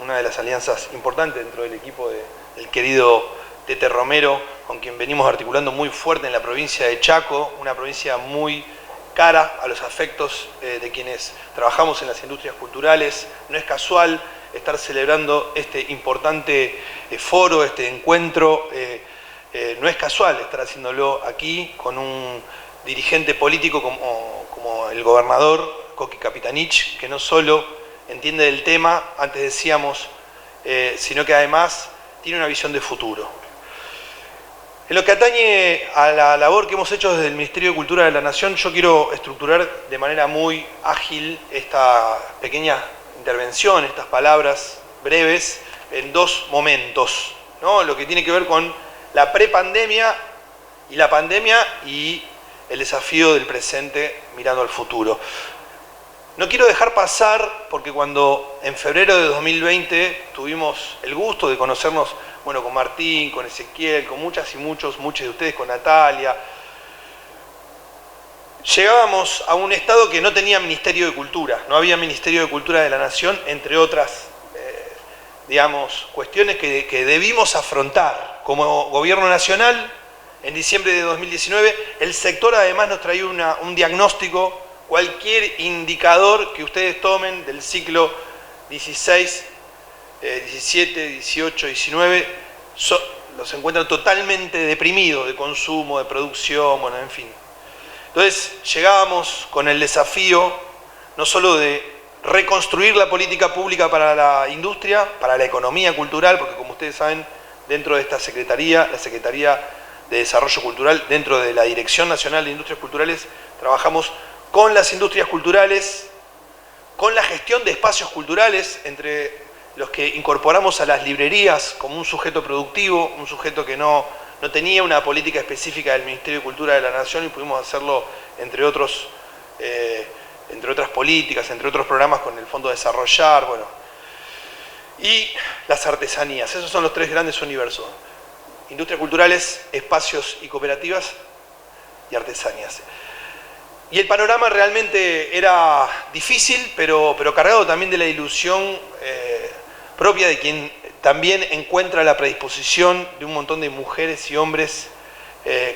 una de las alianzas importantes dentro del equipo del querido Tete Romero, con quien venimos articulando muy fuerte en la provincia de Chaco, una provincia muy cara a los afectos de quienes trabajamos en las industrias culturales. No es casual estar celebrando este importante foro, este encuentro, no es casual estar haciéndolo aquí con un dirigente político como el gobernador Coqui Capitanich, que no solo entiende del tema, antes decíamos, sino que además tiene una visión de futuro. En lo que atañe a la labor que hemos hecho desde el Ministerio de Cultura de la Nación, yo quiero estructurar de manera muy ágil esta pequeña intervención, estas palabras breves, en dos momentos, ¿no? Lo que tiene que ver con la prepandemia y la pandemia y el desafío del presente mirando al futuro. No quiero dejar pasar, porque cuando en febrero de 2020 tuvimos el gusto de conocernos, bueno, con Martín, con Ezequiel, con muchas y muchos de ustedes, con Natalia, llegábamos a un estado que no tenía Ministerio de Cultura, no había Ministerio de Cultura de la Nación, entre otras, digamos, cuestiones que debimos afrontar como Gobierno Nacional. En diciembre de 2019, el sector además nos traía un diagnóstico. Cualquier indicador que ustedes tomen del ciclo 16, 17, 18, 19, los encuentran totalmente deprimidos de consumo, de producción, bueno, en fin. Entonces llegábamos con el desafío no solo de reconstruir la política pública para la industria, para la economía cultural, porque como ustedes saben, dentro de esta secretaría, la Secretaría de Desarrollo Cultural, dentro de la Dirección Nacional de Industrias Culturales, trabajamos con las industrias culturales, con la gestión de espacios culturales, entre los que incorporamos a las librerías como un sujeto productivo, un sujeto que no tenía una política específica del Ministerio de Cultura de la Nación, y pudimos hacerlo entre otras políticas, entre otros programas con el Fondo Desarrollar, bueno. Y las artesanías, esos son los tres grandes universos: industrias culturales, espacios y cooperativas, y artesanías. Y el panorama realmente era difícil, pero cargado también de la ilusión propia de quien también encuentra la predisposición de un montón de mujeres y hombres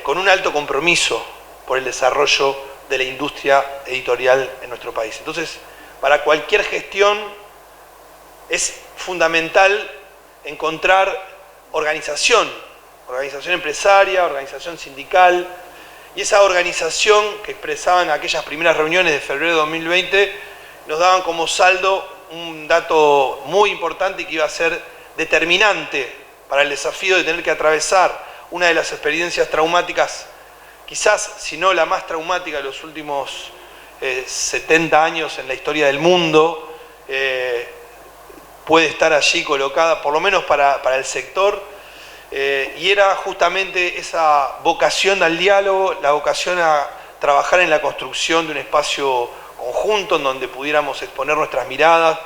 con un alto compromiso por el desarrollo de la industria editorial en nuestro país. Entonces, para cualquier gestión es fundamental encontrar organización empresaria, organización sindical. Y esa organización que expresaban aquellas primeras reuniones de febrero de 2020 nos daban como saldo un dato muy importante y que iba a ser determinante para el desafío de tener que atravesar una de las experiencias traumáticas, quizás si no la más traumática de los últimos 70 años en la historia del mundo, puede estar allí colocada, por lo menos para el sector. Y era justamente esa vocación al diálogo, la vocación a trabajar en la construcción de un espacio conjunto en donde pudiéramos exponer nuestras miradas.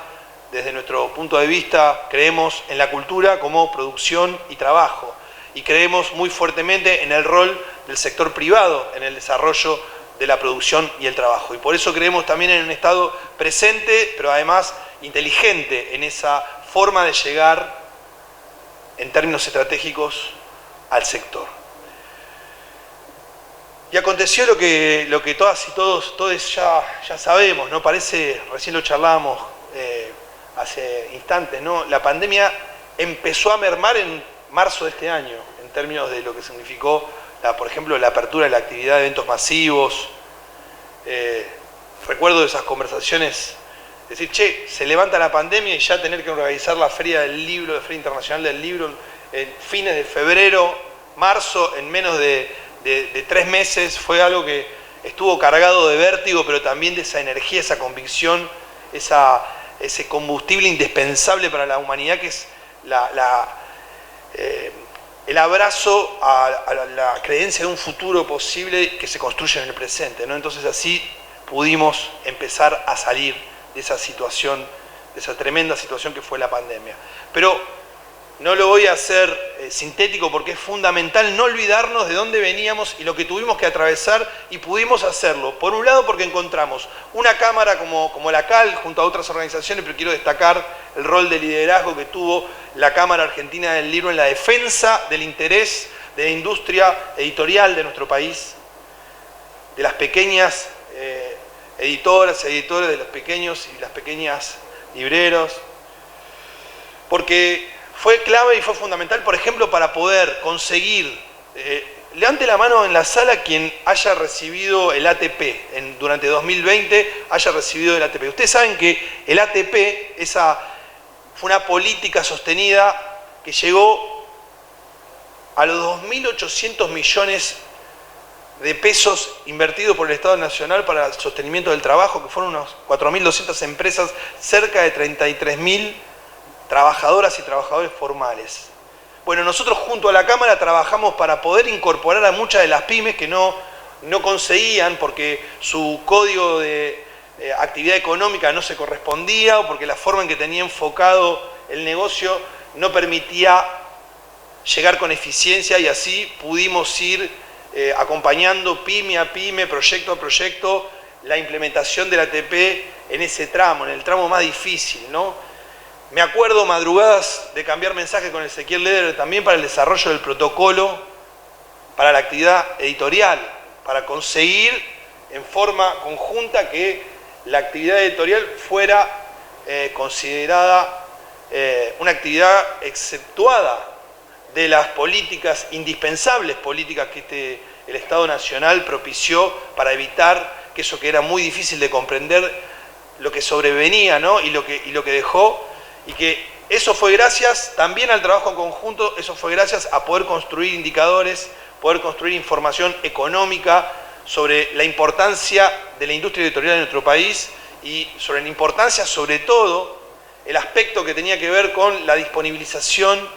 Desde nuestro punto de vista, creemos en la cultura como producción y trabajo, y creemos muy fuertemente en el rol del sector privado en el desarrollo de la producción y el trabajo. Y por eso creemos también en un Estado presente, pero además inteligente en esa forma de llegar en términos estratégicos al sector. Y aconteció lo que todas y todos ya sabemos, ¿no? Parece, recién lo charlábamos hace instantes, ¿no? La pandemia empezó a mermar en marzo de este año, en términos de lo que significó, por ejemplo, la apertura de la actividad de eventos masivos. Recuerdo esas conversaciones. Decir, che, se levanta la pandemia y ya tener que organizar la Feria del Libro, la Feria Internacional del Libro, en fines de febrero, marzo, en menos de 3 meses, fue algo que estuvo cargado de vértigo, pero también de esa energía, esa convicción, ese combustible indispensable para la humanidad, que es el abrazo a la creencia de un futuro posible que se construye en el presente, ¿no? Entonces así pudimos empezar a salir de esa situación, de esa tremenda situación que fue la pandemia. Pero No lo voy a hacer sintético porque es fundamental no olvidarnos de dónde veníamos y lo que tuvimos que atravesar, y pudimos hacerlo. Por un lado porque encontramos una cámara como la CAL junto a otras organizaciones, pero quiero destacar el rol de liderazgo que tuvo la Cámara Argentina del Libro en la defensa del interés de la industria editorial de nuestro país, de las pequeñas editoras, editores, de los pequeños y las pequeñas libreros, porque fue clave y fue fundamental, por ejemplo, para poder conseguir, levante la mano en la sala quien haya recibido el ATP, durante 2020 haya recibido el ATP. Ustedes saben que el ATP fue una política sostenida que llegó a los 2.800 millones de pesos invertidos por el Estado Nacional para el sostenimiento del trabajo, que fueron unos 4.200 empresas, cerca de 33.000 trabajadoras y trabajadores formales. Bueno, nosotros junto a la Cámara trabajamos para poder incorporar a muchas de las pymes que no conseguían porque su código de actividad económica no se correspondía, o porque la forma en que tenía enfocado el negocio no permitía llegar con eficiencia, y así pudimos ir acompañando pyme a pyme, proyecto a proyecto, la implementación del ATP en ese tramo, en el tramo más difícil, ¿no? Me acuerdo madrugadas de cambiar mensajes con Ezequiel Leder también para el desarrollo del protocolo para la actividad editorial, para conseguir en forma conjunta que la actividad editorial fuera considerada una actividad exceptuada de las políticas, indispensables políticas que el Estado Nacional propició para evitar que eso que era muy difícil de comprender, lo que sobrevenía, ¿no? y lo que dejó. Y que eso fue gracias también al trabajo en conjunto, eso fue gracias a poder construir indicadores, poder construir información económica sobre la importancia de la industria editorial en nuestro país, y sobre la importancia, sobre todo, el aspecto que tenía que ver con la disponibilización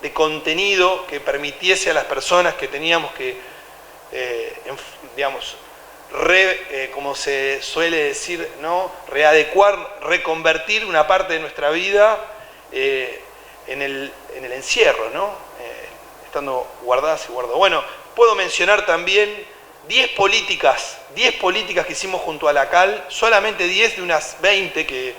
de contenido que permitiese a las personas que teníamos que, digamos, como se suele decir, ¿no? Readecuar, reconvertir una parte de nuestra vida en el encierro, ¿no? Estando guardadas y guardadas. Bueno, puedo mencionar también 10 políticas que hicimos junto a la CAL, solamente 10 de unas 20 que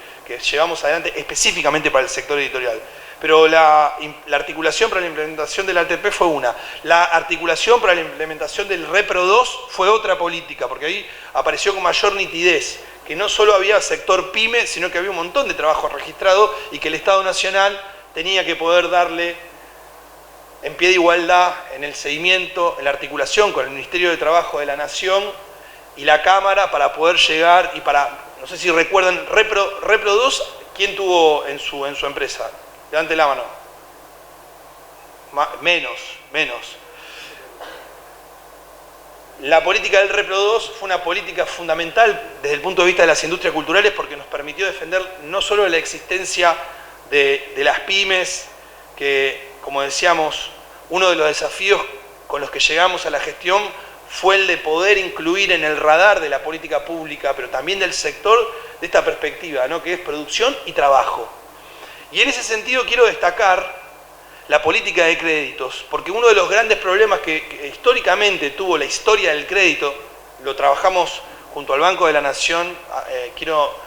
llevamos adelante específicamente para el sector editorial. Pero la articulación para la implementación del ATP fue una. La articulación para la implementación del Repro 2 fue otra política, porque ahí apareció con mayor nitidez que no solo había sector pyme, sino que había un montón de trabajo registrado y que el Estado Nacional tenía que poder darle en pie de igualdad en el seguimiento, en la articulación con el Ministerio de Trabajo de la Nación y la Cámara para poder llegar y para, no sé si recuerdan, Repro 2, ¿quién tuvo en su empresa? Levante la mano. Menos. La política del Repro 2 fue una política fundamental desde el punto de vista de las industrias culturales, porque nos permitió defender no solo la existencia de las pymes, que, como decíamos, uno de los desafíos con los que llegamos a la gestión fue el de poder incluir en el radar de la política pública, pero también del sector, de esta perspectiva, ¿no? Que es producción y trabajo. Y en ese sentido quiero destacar la política de créditos, porque uno de los grandes problemas que históricamente tuvo la historia del crédito, lo trabajamos junto al Banco de la Nación,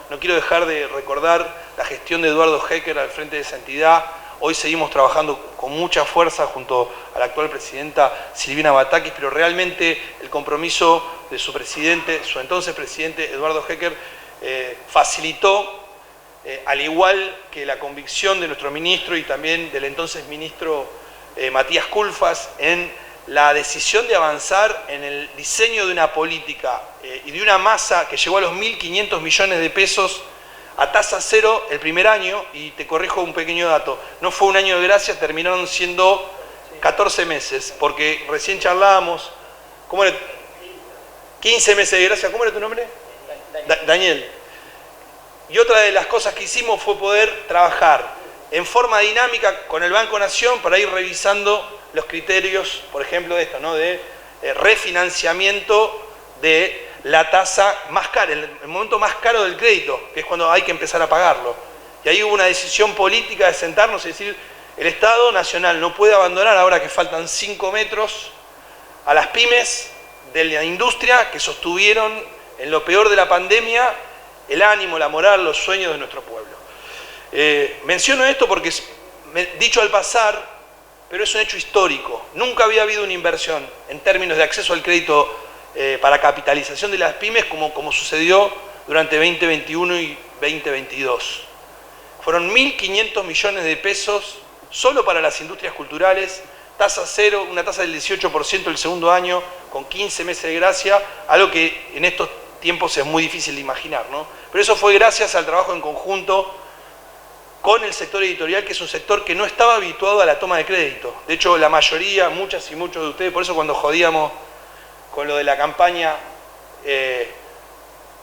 no quiero dejar de recordar la gestión de Eduardo Hecker al frente de esa entidad. Hoy seguimos trabajando con mucha fuerza junto a la actual presidenta Silvina Batakis, pero realmente el compromiso de su presidente, su entonces presidente Eduardo Hecker, facilitó, al igual que la convicción de nuestro ministro y también del entonces ministro Matías Culfas, en la decisión de avanzar en el diseño de una política y de una masa que llegó a los 1.500 millones de pesos a tasa cero el primer año. Y te corrijo un pequeño dato, no fue un año de gracia, terminaron siendo 14 meses, porque recién charlábamos, ¿cómo era? 15 meses de gracia. ¿Cómo era tu nombre? Daniel. Y otra de las cosas que hicimos fue poder trabajar en forma dinámica con el Banco Nación para ir revisando los criterios, por ejemplo, de esto, ¿no? De refinanciamiento de la tasa más cara, el momento más caro del crédito, que es cuando hay que empezar a pagarlo. Y ahí hubo una decisión política de sentarnos y decir, El Estado Nacional no puede abandonar, ahora que faltan 5 metros, a las pymes de la industria que sostuvieron en lo peor de la pandemia el ánimo, la moral, los sueños de nuestro pueblo. Menciono esto porque, dicho al pasar, pero es un hecho histórico. Nunca había habido una inversión en términos de acceso al crédito para capitalización de las pymes como sucedió durante 2021 y 2022. Fueron 1.500 millones de pesos solo para las industrias culturales, tasa cero, una tasa del 18% el segundo año, con 15 meses de gracia, algo que en estos tiempos es muy difícil de imaginar, ¿no? Pero eso fue gracias al trabajo en conjunto con el sector editorial, que es un sector que no estaba habituado a la toma de crédito. De hecho, la mayoría, muchas y muchos de ustedes, por eso cuando jodíamos con lo de la campaña,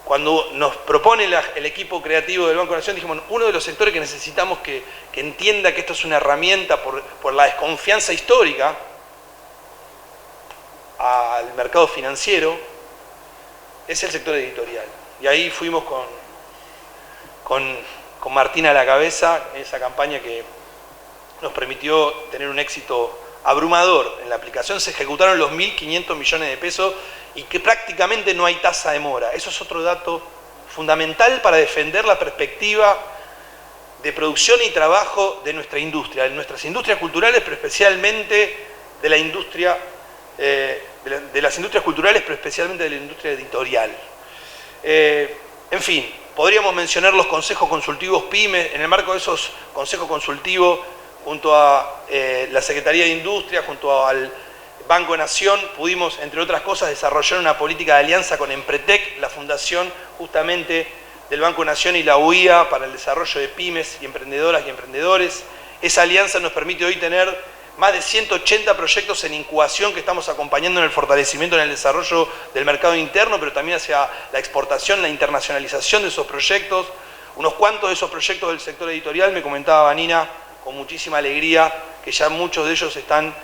cuando nos propone el equipo creativo del Banco Nación, dijimos, uno de los sectores que necesitamos que entienda que esto es una herramienta por la desconfianza histórica al mercado financiero, es el sector editorial. Y ahí fuimos con Martín a la cabeza en esa campaña que nos permitió tener un éxito abrumador. En la aplicación se ejecutaron los 1.500 millones de pesos y que prácticamente no hay tasa de mora. Eso es otro dato fundamental para defender la perspectiva de producción y trabajo de nuestra industria, de nuestras industrias culturales, pero especialmente de la industria, de las industrias culturales, pero especialmente de la industria editorial. En fin, podríamos mencionar los consejos consultivos PYME. En el marco de esos consejos consultivos, junto a la Secretaría de Industria, junto al Banco Nación, pudimos, entre otras cosas, desarrollar una política de alianza con Empretec, la fundación justamente del Banco Nación y la UIA para el desarrollo de pymes y emprendedoras y emprendedores. Esa alianza nos permite hoy tener más de 180 proyectos en incubación que estamos acompañando en el fortalecimiento, en el desarrollo del mercado interno, pero también hacia la exportación, la internacionalización de esos proyectos. Unos cuantos de esos proyectos del sector editorial, me comentaba Vanina con muchísima alegría, que ya muchos de ellos están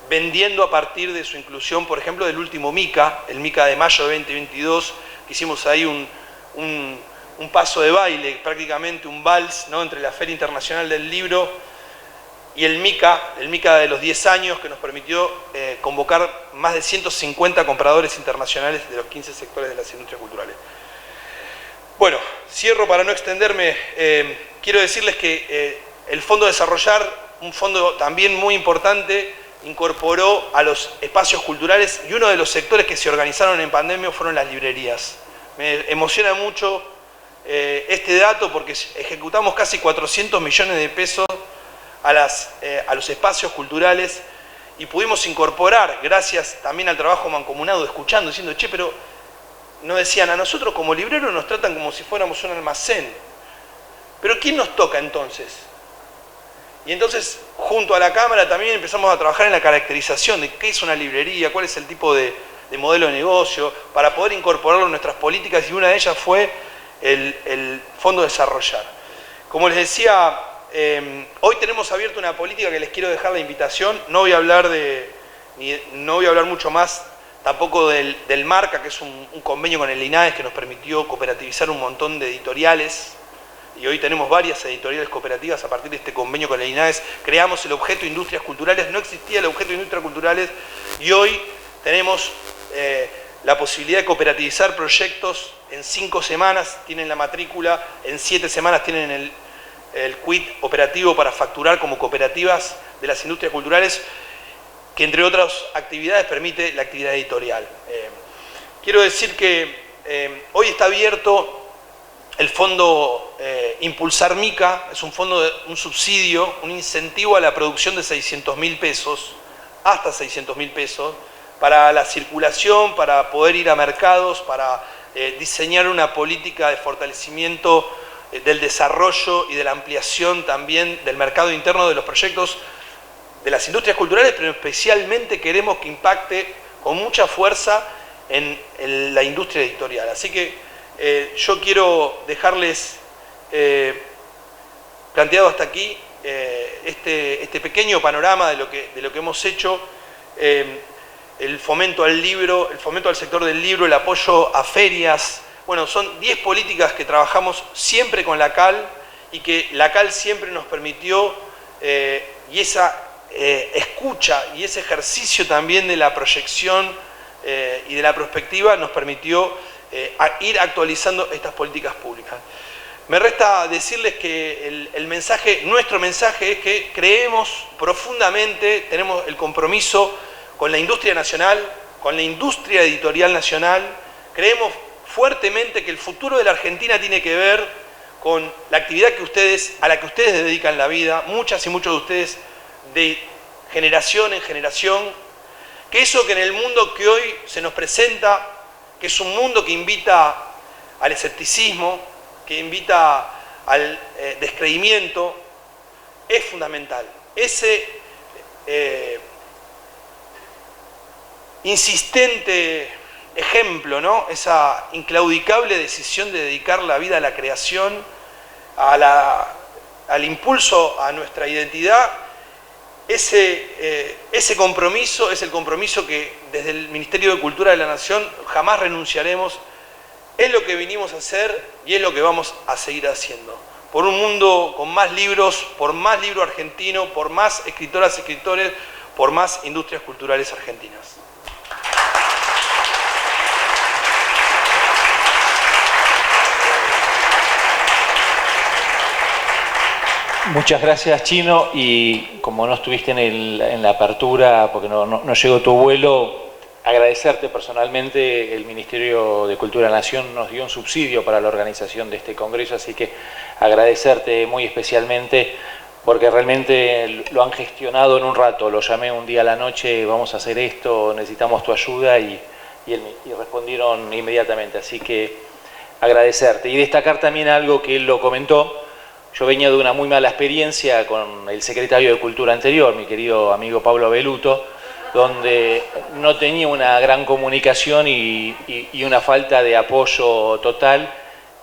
vendiendo a partir de su inclusión, por ejemplo, del último MICA, el MICA de mayo de 2022, que hicimos ahí un paso de baile, prácticamente un vals, ¿no?, entre la Feria Internacional del Libro y el MICA de los 10 años, que nos permitió convocar más de 150 compradores internacionales de los 15 sectores de las industrias culturales. Bueno, cierro para no extenderme. Quiero decirles que el Fondo Desarrollar, un fondo también muy importante, incorporó a los espacios culturales, y uno de los sectores que se organizaron en pandemia fueron las librerías. Me emociona mucho este dato porque ejecutamos casi 400 millones de pesos a los espacios culturales y pudimos incorporar, gracias también al trabajo mancomunado, escuchando, diciendo, che, pero nos decían, a nosotros como libreros nos tratan como si fuéramos un almacén. Pero ¿quién nos toca entonces? Y entonces, junto a la Cámara también empezamos a trabajar en la caracterización de qué es una librería, cuál es el tipo de modelo de negocio, para poder incorporarlo en nuestras políticas, y una de ellas fue el Fondo Desarrollar. Como les decía, hoy tenemos abierta una política que les quiero dejar la invitación. No voy a hablar mucho más tampoco del Marca, que es un convenio con el INAES que nos permitió cooperativizar un montón de editoriales. Y hoy tenemos varias editoriales cooperativas a partir de este convenio con el INAES. Creamos el objeto Industrias Culturales, no existía el objeto Industrias Culturales, y hoy tenemos la posibilidad de cooperativizar proyectos en 5 semanas, tienen la matrícula, en 7 semanas tienen el quit operativo para facturar como cooperativas de las industrias culturales, que entre otras actividades permite la actividad editorial. Quiero decir que hoy está abierto el fondo Impulsar MICA, es un fondo, un subsidio, un incentivo a la producción de 600.000 pesos, hasta 600.000 pesos, para la circulación, para poder ir a mercados, para diseñar una política de fortalecimiento del desarrollo y de la ampliación también del mercado interno de los proyectos de las industrias culturales, pero especialmente queremos que impacte con mucha fuerza en la industria editorial. Así que yo quiero dejarles planteado hasta aquí este pequeño panorama de lo que hemos hecho, el fomento al libro, el fomento al sector del libro, el apoyo a ferias. Bueno, son 10 políticas que trabajamos siempre con la CAL y que la CAL siempre nos permitió y esa escucha y ese ejercicio también de la proyección y de la perspectiva nos permitió ir actualizando estas políticas públicas. Me resta decirles que nuestro mensaje es que creemos profundamente, tenemos el compromiso con la industria nacional, con la industria editorial nacional, creemos fuertemente que el futuro de la Argentina tiene que ver con la actividad a la que ustedes dedican la vida, muchas y muchos de ustedes, de generación en generación, que eso que en el mundo que hoy se nos presenta, que es un mundo que invita al escepticismo, que invita al descreimiento, es fundamental. Ese insistente ejemplo, ¿no? Esa inclaudicable decisión de dedicar la vida a la creación, al impulso a nuestra identidad, ese compromiso es el compromiso que desde el Ministerio de Cultura de la Nación jamás renunciaremos. Es lo que vinimos a hacer y es lo que vamos a seguir haciendo. Por un mundo con más libros, por más libro argentino, por más escritoras y escritores, por más industrias culturales argentinas. Muchas gracias, Chino, y como no estuviste en la apertura, porque no llegó tu vuelo, agradecerte personalmente. El Ministerio de Cultura de la Nación nos dio un subsidio para la organización de este congreso, así que agradecerte muy especialmente, porque realmente lo han gestionado en un rato. Lo llamé un día a la noche, vamos a hacer esto, necesitamos tu ayuda, y respondieron inmediatamente, así que agradecerte. Y destacar también algo que él lo comentó. Yo venía de una muy mala experiencia con el secretario de Cultura anterior, mi querido amigo Pablo Beluto, donde no tenía una gran comunicación y una falta de apoyo total,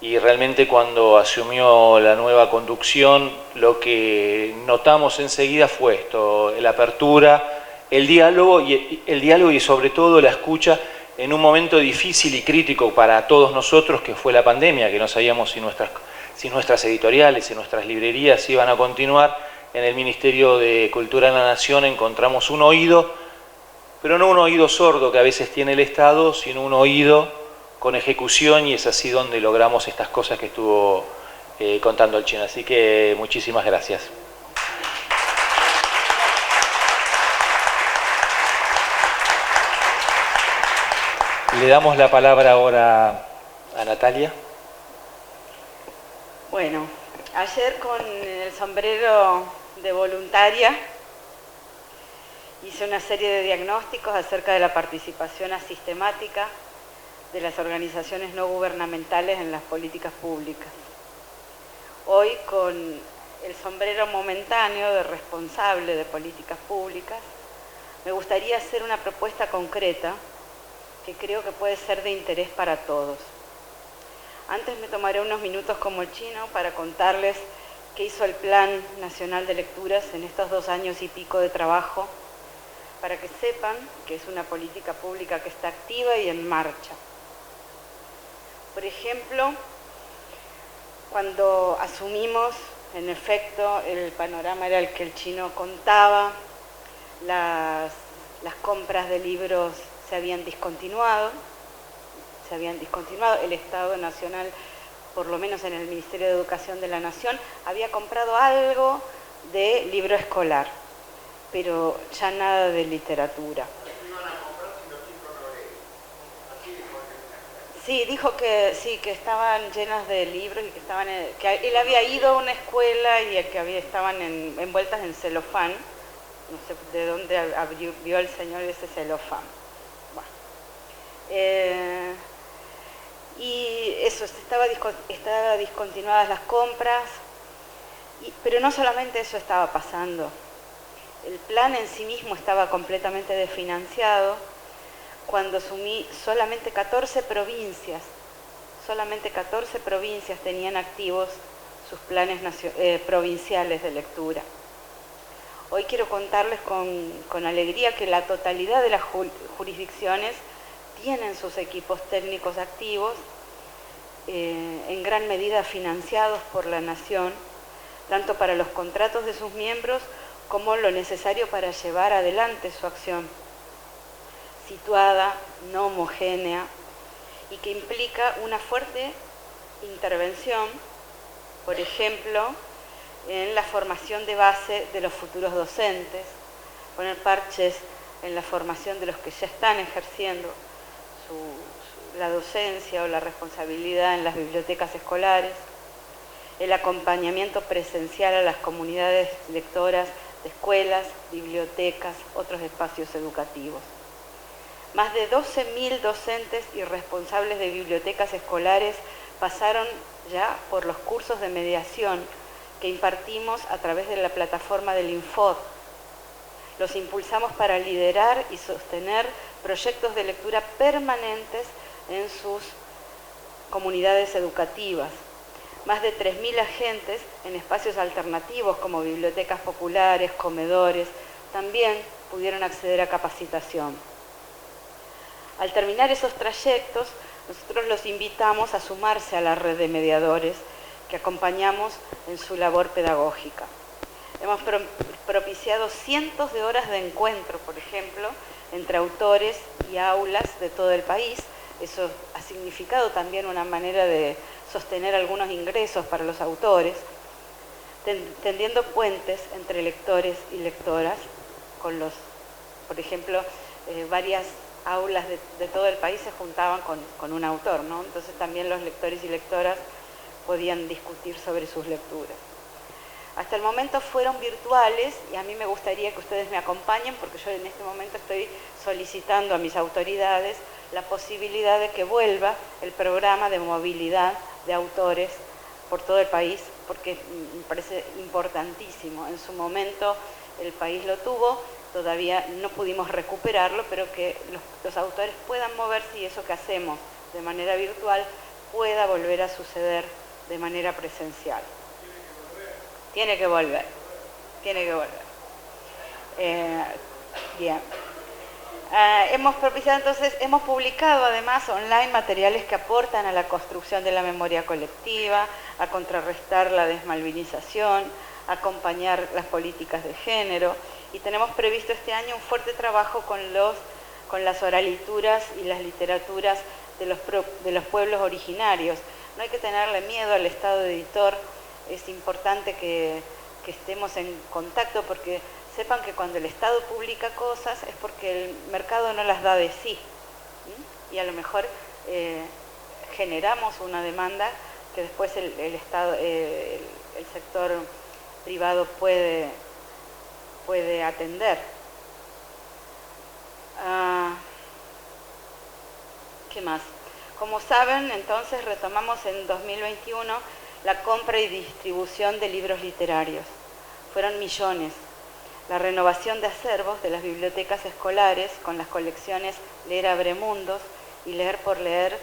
y realmente cuando asumió la nueva conducción lo que notamos enseguida fue esto: la apertura, el diálogo y sobre todo la escucha en un momento difícil y crítico para todos nosotros, que fue la pandemia, que no sabíamos si nuestras editoriales, si nuestras librerías iban a continuar. En el Ministerio de Cultura de la Nación encontramos un oído, pero no un oído sordo que a veces tiene el Estado, sino un oído con ejecución, y es así donde logramos estas cosas que estuvo contando el Chino. Así que muchísimas gracias. Le damos la palabra ahora a Natalia. Bueno, ayer con el sombrero de voluntaria hice una serie de diagnósticos acerca de la participación asistemática de las organizaciones no gubernamentales en las políticas públicas. Hoy, con el sombrero momentáneo de responsable de políticas públicas, me gustaría hacer una propuesta concreta que creo que puede ser de interés para todos. Antes me tomaré unos minutos como el Chino para contarles qué hizo el Plan Nacional de Lecturas en estos 2 años y pico de trabajo, para que sepan que es una política pública que está activa y en marcha. Por ejemplo, cuando asumimos, en efecto, el panorama era el que el Chino contaba, las compras de libros se habían discontinuado, el Estado Nacional, por lo menos en el Ministerio de Educación de la Nación, había comprado algo de libro escolar, pero ya nada de literatura. Sí, dijo que sí, que estaban llenas de libros y que él había ido a una escuela y que estaban envueltas en celofán. No sé de dónde vio el señor ese celofán. Bueno. Y eso, estaba discontinuadas las compras, pero no solamente eso estaba pasando. El plan en sí mismo estaba completamente desfinanciado. Cuando asumí, solamente 14 provincias tenían activos sus planes provinciales de lectura. Hoy quiero contarles con alegría que la totalidad de las jurisdicciones tienen sus equipos técnicos activos, en gran medida financiados por la Nación, tanto para los contratos de sus miembros como lo necesario para llevar adelante su acción, situada, no homogénea, y que implica una fuerte intervención, por ejemplo, en la formación de base de los futuros docentes, poner parches en la formación de los que ya están ejerciendo la docencia o la responsabilidad en las bibliotecas escolares, el acompañamiento presencial a las comunidades lectoras de escuelas, bibliotecas, otros espacios educativos. Más de 12.000 docentes y responsables de bibliotecas escolares pasaron ya por los cursos de mediación que impartimos a través de la plataforma del Infod. Los impulsamos para liderar y sostener proyectos de lectura permanentes en sus comunidades educativas. Más de 3.000 agentes en espacios alternativos como bibliotecas populares, comedores, también pudieron acceder a capacitación. Al terminar esos trayectos, nosotros los invitamos a sumarse a la red de mediadores que acompañamos en su labor pedagógica. Hemos propiciado cientos de horas de encuentro, por ejemplo, entre autores y aulas de todo el país. Eso ha significado también una manera de sostener algunos ingresos para los autores, tendiendo puentes entre lectores y lectoras, con los, por ejemplo, varias aulas de todo el país se juntaban con un autor, ¿no? Entonces también los lectores y lectoras podían discutir sobre sus lecturas. Hasta el momento fueron virtuales y a mí me gustaría que ustedes me acompañen porque yo en este momento estoy solicitando a mis autoridades la posibilidad de que vuelva el programa de movilidad de autores por todo el país, porque me parece importantísimo. En su momento el país lo tuvo, todavía no pudimos recuperarlo, pero que los autores puedan moverse y eso que hacemos de manera virtual pueda volver a suceder de manera presencial. Tiene que volver. Bien. Hemos propiciado entonces, hemos publicado además online materiales que aportan a la construcción de la memoria colectiva, a contrarrestar la desmalvinización, a acompañar las políticas de género, y tenemos previsto este año un fuerte trabajo con las oralituras y las literaturas de los pueblos originarios. No hay que tenerle miedo al Estado de editor. Es importante que estemos en contacto porque sepan que cuando el Estado publica cosas es porque el mercado no las da de sí. Y a lo mejor generamos una demanda que después el Estado, el sector privado puede atender. ¿Qué más? Como saben, entonces retomamos en 2021 la compra y distribución de libros literarios. Fueron millones. La renovación de acervos de las bibliotecas escolares con las colecciones Leer abre mundos y Leer por leer,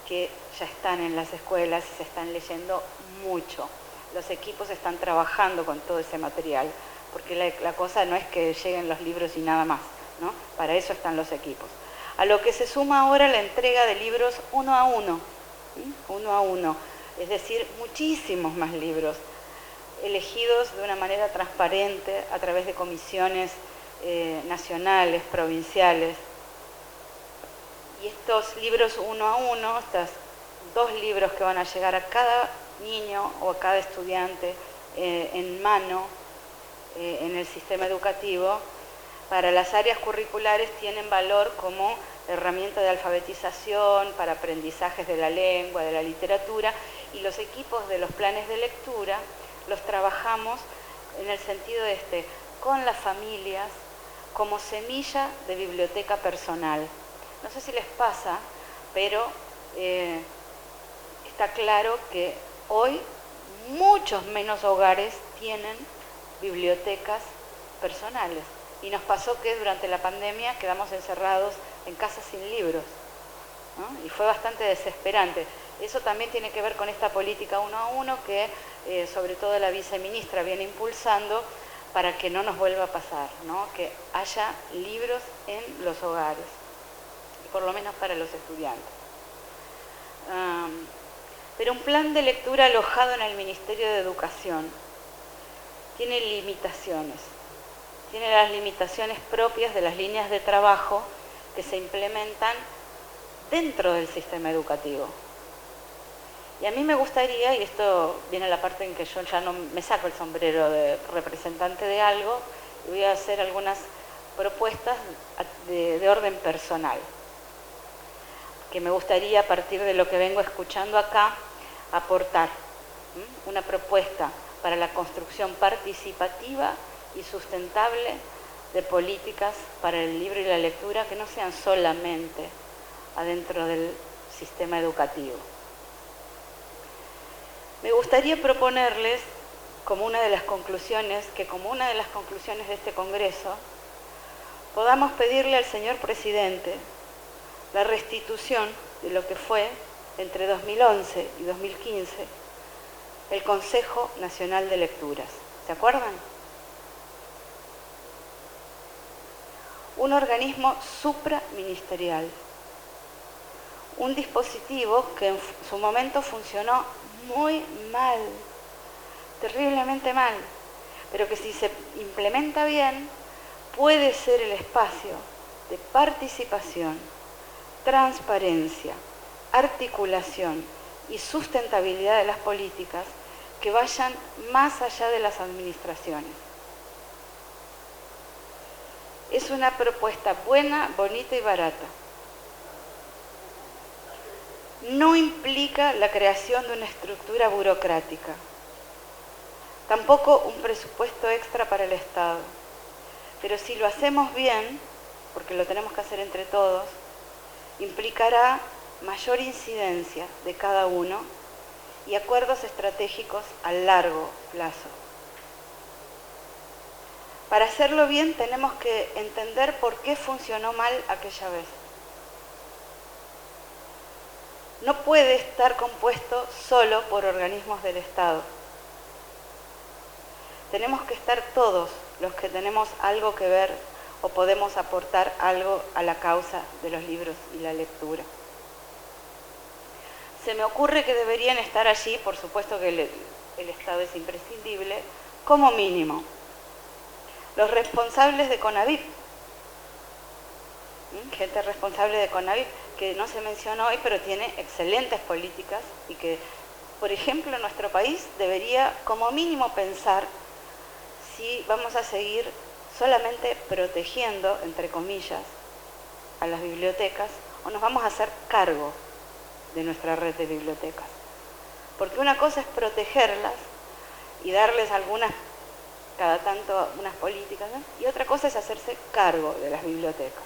que ya están en las escuelas y se están leyendo mucho. Los equipos están trabajando con todo ese material, porque la cosa no es que lleguen los libros y nada más, ¿no? Para eso están los equipos. A lo que se suma ahora la entrega de libros uno a uno, es decir, muchísimos más libros, elegidos de una manera transparente a través de comisiones nacionales, provinciales. Y estos libros uno a uno, estos 2 libros que van a llegar a cada niño o a cada estudiante en mano en el sistema educativo, para las áreas curriculares tienen valor como herramienta de alfabetización, para aprendizajes de la lengua, de la literatura, y los equipos de los planes de lectura los trabajamos en el sentido con las familias como semilla de biblioteca personal. No sé si les pasa, pero está claro que hoy muchos menos hogares tienen bibliotecas personales. Y nos pasó que durante la pandemia quedamos encerrados en casa sin libros, ¿no? Y fue bastante desesperante. Eso también tiene que ver con esta política uno a uno que sobre todo la viceministra viene impulsando para que no nos vuelva a pasar, ¿no? Que haya libros en los hogares, por lo menos para los estudiantes. Pero un plan de lectura alojado en el Ministerio de Educación tiene limitaciones. tiene las limitaciones propias de las líneas de trabajo que se implementan dentro del sistema educativo. Y a mí me gustaría, y esto viene la parte en que yo ya no me saco el sombrero de representante de algo, y voy a hacer algunas propuestas de orden personal, que me gustaría, a partir de lo que vengo escuchando acá, aportar una propuesta para la construcción participativa y sustentable de políticas para el libro y la lectura que no sean solamente adentro del sistema educativo. Me gustaría proponerles como una de las conclusiones, de este Congreso, podamos pedirle al señor Presidente la restitución de lo que fue entre 2011 y 2015 el Consejo Nacional de Lecturas. ¿Se acuerdan? Un organismo supraministerial, un dispositivo que en su momento funcionó muy mal, terriblemente mal, pero que si se implementa bien puede ser el espacio de participación, transparencia, articulación y sustentabilidad de las políticas que vayan más allá de las administraciones. Es una propuesta buena, bonita y barata. No implica la creación de una estructura burocrática, tampoco un presupuesto extra para el Estado. Pero si lo hacemos bien, porque lo tenemos que hacer entre todos, implicará mayor incidencia de cada uno y acuerdos estratégicos a largo plazo. Para hacerlo bien tenemos que entender por qué funcionó mal aquella vez. No puede estar compuesto solo por organismos del Estado. Tenemos que estar todos los que tenemos algo que ver o podemos aportar algo a la causa de los libros y la lectura. Se me ocurre que deberían estar allí, por supuesto que el Estado es imprescindible, como mínimo, los responsables de CONAVIP, gente responsable de CONAVIP, que no se mencionó hoy, pero tiene excelentes políticas y que, por ejemplo, nuestro país debería como mínimo pensar si vamos a seguir solamente protegiendo, entre comillas, a las bibliotecas o nos vamos a hacer cargo de nuestra red de bibliotecas. Porque una cosa es protegerlas y darles algunas, cada tanto, unas políticas, ¿no? Y otra cosa es hacerse cargo de las bibliotecas.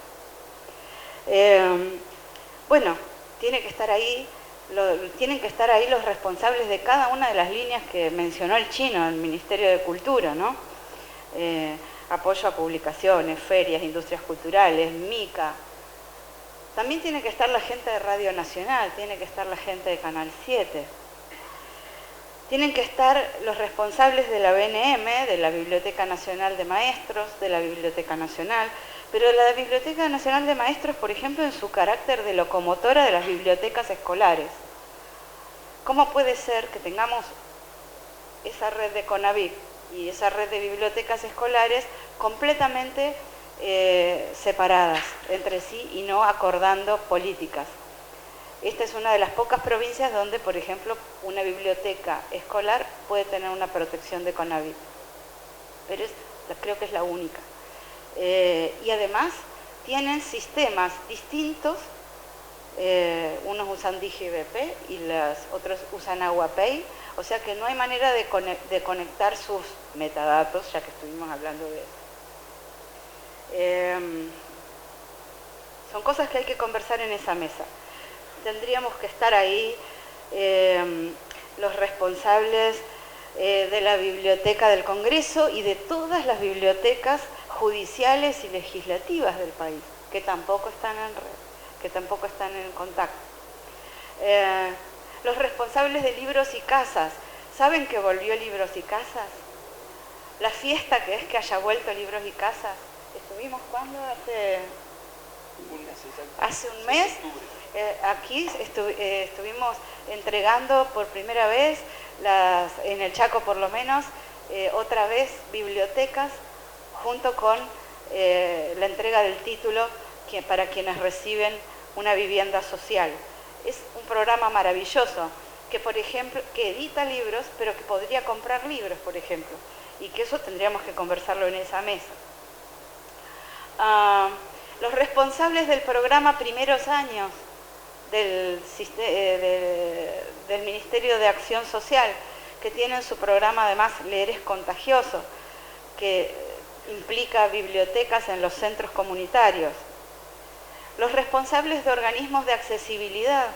Bueno, tienen que estar ahí los responsables de cada una de las líneas que mencionó el chino, el Ministerio de Cultura, ¿no? Apoyo a publicaciones, ferias, industrias culturales, MICA. También tiene que estar la gente de Radio Nacional, tiene que estar la gente de Canal 7. Tienen que estar los responsables de la BNM, de la Biblioteca Nacional de Maestros, de la Biblioteca Nacional, pero la Biblioteca Nacional de Maestros, por ejemplo, en su carácter de locomotora de las bibliotecas escolares. ¿Cómo puede ser que tengamos esa red de CONAVIP y esa red de bibliotecas escolares completamente separadas entre sí y no acordando políticas? Esta es una de las pocas provincias donde, por ejemplo, una biblioteca escolar puede tener una protección de CONAVIP, pero creo que es la única. Y además tienen sistemas distintos, unos usan DigiBP y los otros usan AguaPay, o sea que no hay manera de conectar sus metadatos, ya que estuvimos hablando de eso. Son cosas que hay que conversar en esa mesa. Tendríamos que estar ahí los responsables de la Biblioteca del Congreso y de todas las bibliotecas judiciales y legislativas del país, que tampoco están en red, que tampoco están en contacto. Los responsables de libros y casas, ¿saben que volvió Libros y Casas? La fiesta que es que haya vuelto Libros y Casas. ¿Estuvimos cuándo? Hace un mes. Aquí estuvimos entregando por primera vez, en el Chaco por lo menos, otra vez bibliotecas junto con la entrega del título para quienes reciben una vivienda social. Es un programa maravilloso que, por ejemplo, que edita libros, pero que podría comprar libros, por ejemplo, y que eso tendríamos que conversarlo en esa mesa. Los responsables del programa Primeros Años del Ministerio de Acción Social, que tienen su programa además Leer es Contagioso, que implica bibliotecas en los centros comunitarios. Los responsables de organismos de accesibilidad,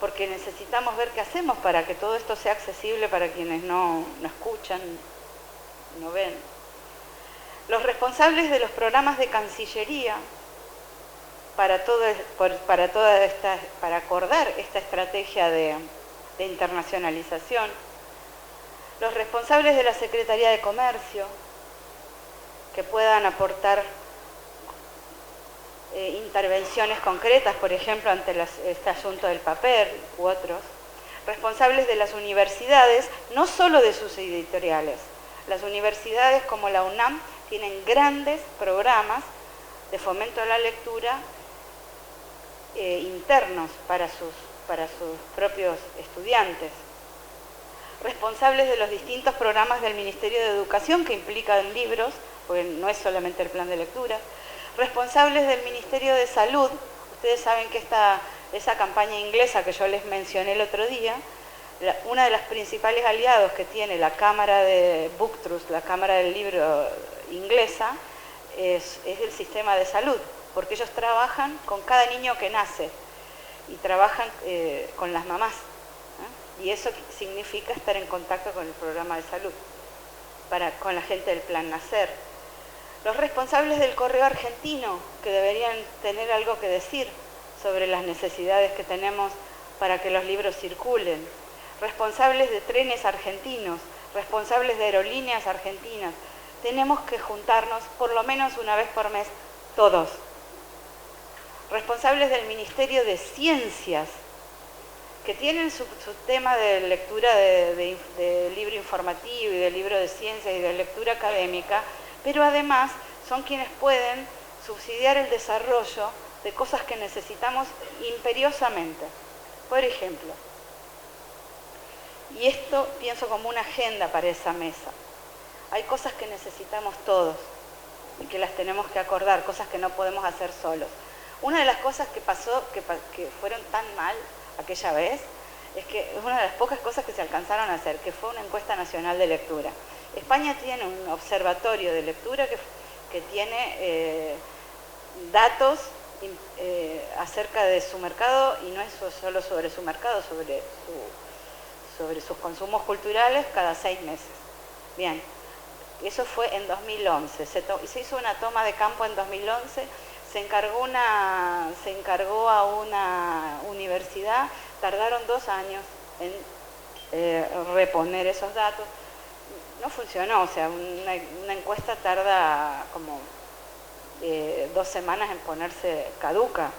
porque necesitamos ver qué hacemos para que todo esto sea accesible para quienes no escuchan, no ven. Los responsables de los programas de Cancillería para acordar esta estrategia de internacionalización. Los responsables de la Secretaría de Comercio, que puedan aportar intervenciones concretas, por ejemplo, ante este asunto del papel u otros. Responsables de las universidades, no solo de sus editoriales. Las universidades como la UNAM tienen grandes programas de fomento a la lectura internos para sus propios estudiantes. Responsables de los distintos programas del Ministerio de Educación que implican libros, porque no es solamente el plan de lectura. Responsables del Ministerio de Salud. Ustedes saben que esa campaña inglesa que yo les mencioné el otro día, una de las principales aliados que tiene la Cámara de Book Trust, la Cámara del Libro inglesa, es el sistema de salud, porque ellos trabajan con cada niño que nace y trabajan con las mamás, y eso significa estar en contacto con el programa de salud, con la gente del Plan Nacer. Los responsables del correo argentino, que deberían tener algo que decir sobre las necesidades que tenemos para que los libros circulen. Responsables de trenes argentinos, responsables de aerolíneas argentinas. Tenemos que juntarnos por lo menos una vez por mes, todos. Responsables del Ministerio de Ciencias, que tienen su tema de lectura de libro informativo y de libro de ciencias y de lectura académica, pero además son quienes pueden subsidiar el desarrollo de cosas que necesitamos imperiosamente. Por ejemplo, y esto pienso como una agenda para esa mesa, hay cosas que necesitamos todos y que las tenemos que acordar, cosas que no podemos hacer solos. Una de las cosas que pasó, que fueron tan mal aquella vez, es que es una de las pocas cosas que se alcanzaron a hacer, que fue una encuesta nacional de lectura. España tiene un observatorio de lectura que tiene datos acerca de su mercado, y no es solo sobre su mercado, sobre sus consumos culturales cada 6 meses. Bien, eso fue en 2011. Se hizo una toma de campo en 2011, se encargó a una universidad, tardaron 2 años en reponer esos datos. No funcionó, o sea, una encuesta tarda como 2 semanas en ponerse caduca,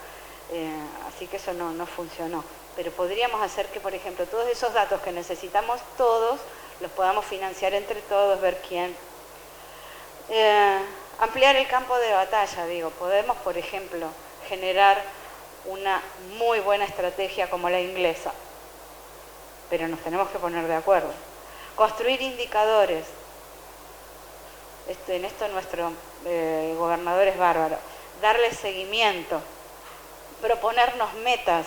así que eso no funcionó. Pero podríamos hacer que, por ejemplo, todos esos datos que necesitamos todos, los podamos financiar entre todos, ver quién. Ampliar el campo de batalla, digo, podemos, por ejemplo, generar una muy buena estrategia como la inglesa, pero nos tenemos que poner de acuerdo. Construir indicadores. En esto nuestro gobernador es bárbaro. Darle seguimiento. Proponernos metas.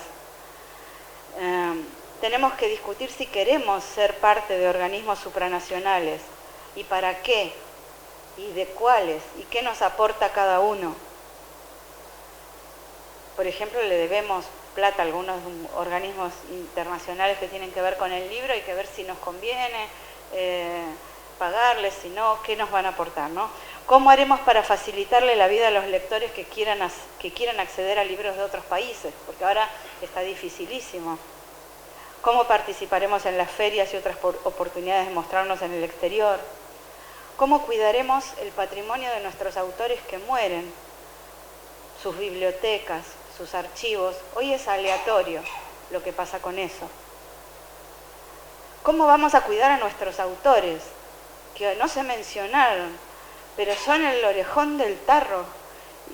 Tenemos que discutir si queremos ser parte de organismos supranacionales y para qué, y de cuáles, y qué nos aporta cada uno. Por ejemplo, le debemos plata a algunos organismos internacionales que tienen que ver con el libro, hay que ver si nos conviene pagarles, si no, qué nos van a aportar, ¿no? ¿Cómo haremos para facilitarle la vida a los lectores que quieran acceder a libros de otros países? Porque ahora está dificilísimo. ¿Cómo participaremos en las ferias y otras oportunidades de mostrarnos en el exterior? ¿Cómo cuidaremos el patrimonio de nuestros autores que mueren? Sus bibliotecas, sus archivos. Hoy es aleatorio lo que pasa con eso. ¿Cómo vamos a cuidar a nuestros autores? Que no se mencionaron. pero son el orejón del tarro,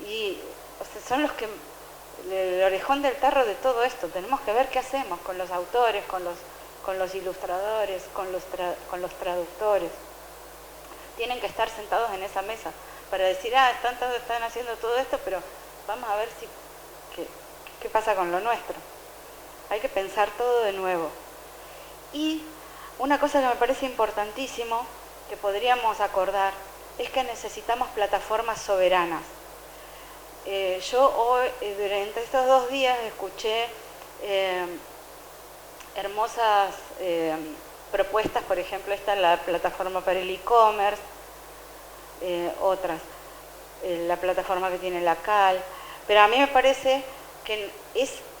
y o sea, son el orejón del tarro de todo esto. Tenemos que ver qué hacemos con los autores, con los ilustradores, con los traductores. Tienen que estar sentados en esa mesa para decir, están haciendo todo esto, pero vamos a ver qué pasa con lo nuestro. Hay que pensar todo de nuevo. Y una cosa que me parece importantísimo, que podríamos acordar, es que necesitamos plataformas soberanas. Yo hoy, durante estos 2 días, escuché hermosas propuestas, por ejemplo, esta es la plataforma para el e-commerce, otras, la plataforma que tiene la CAL, pero a mí me parece que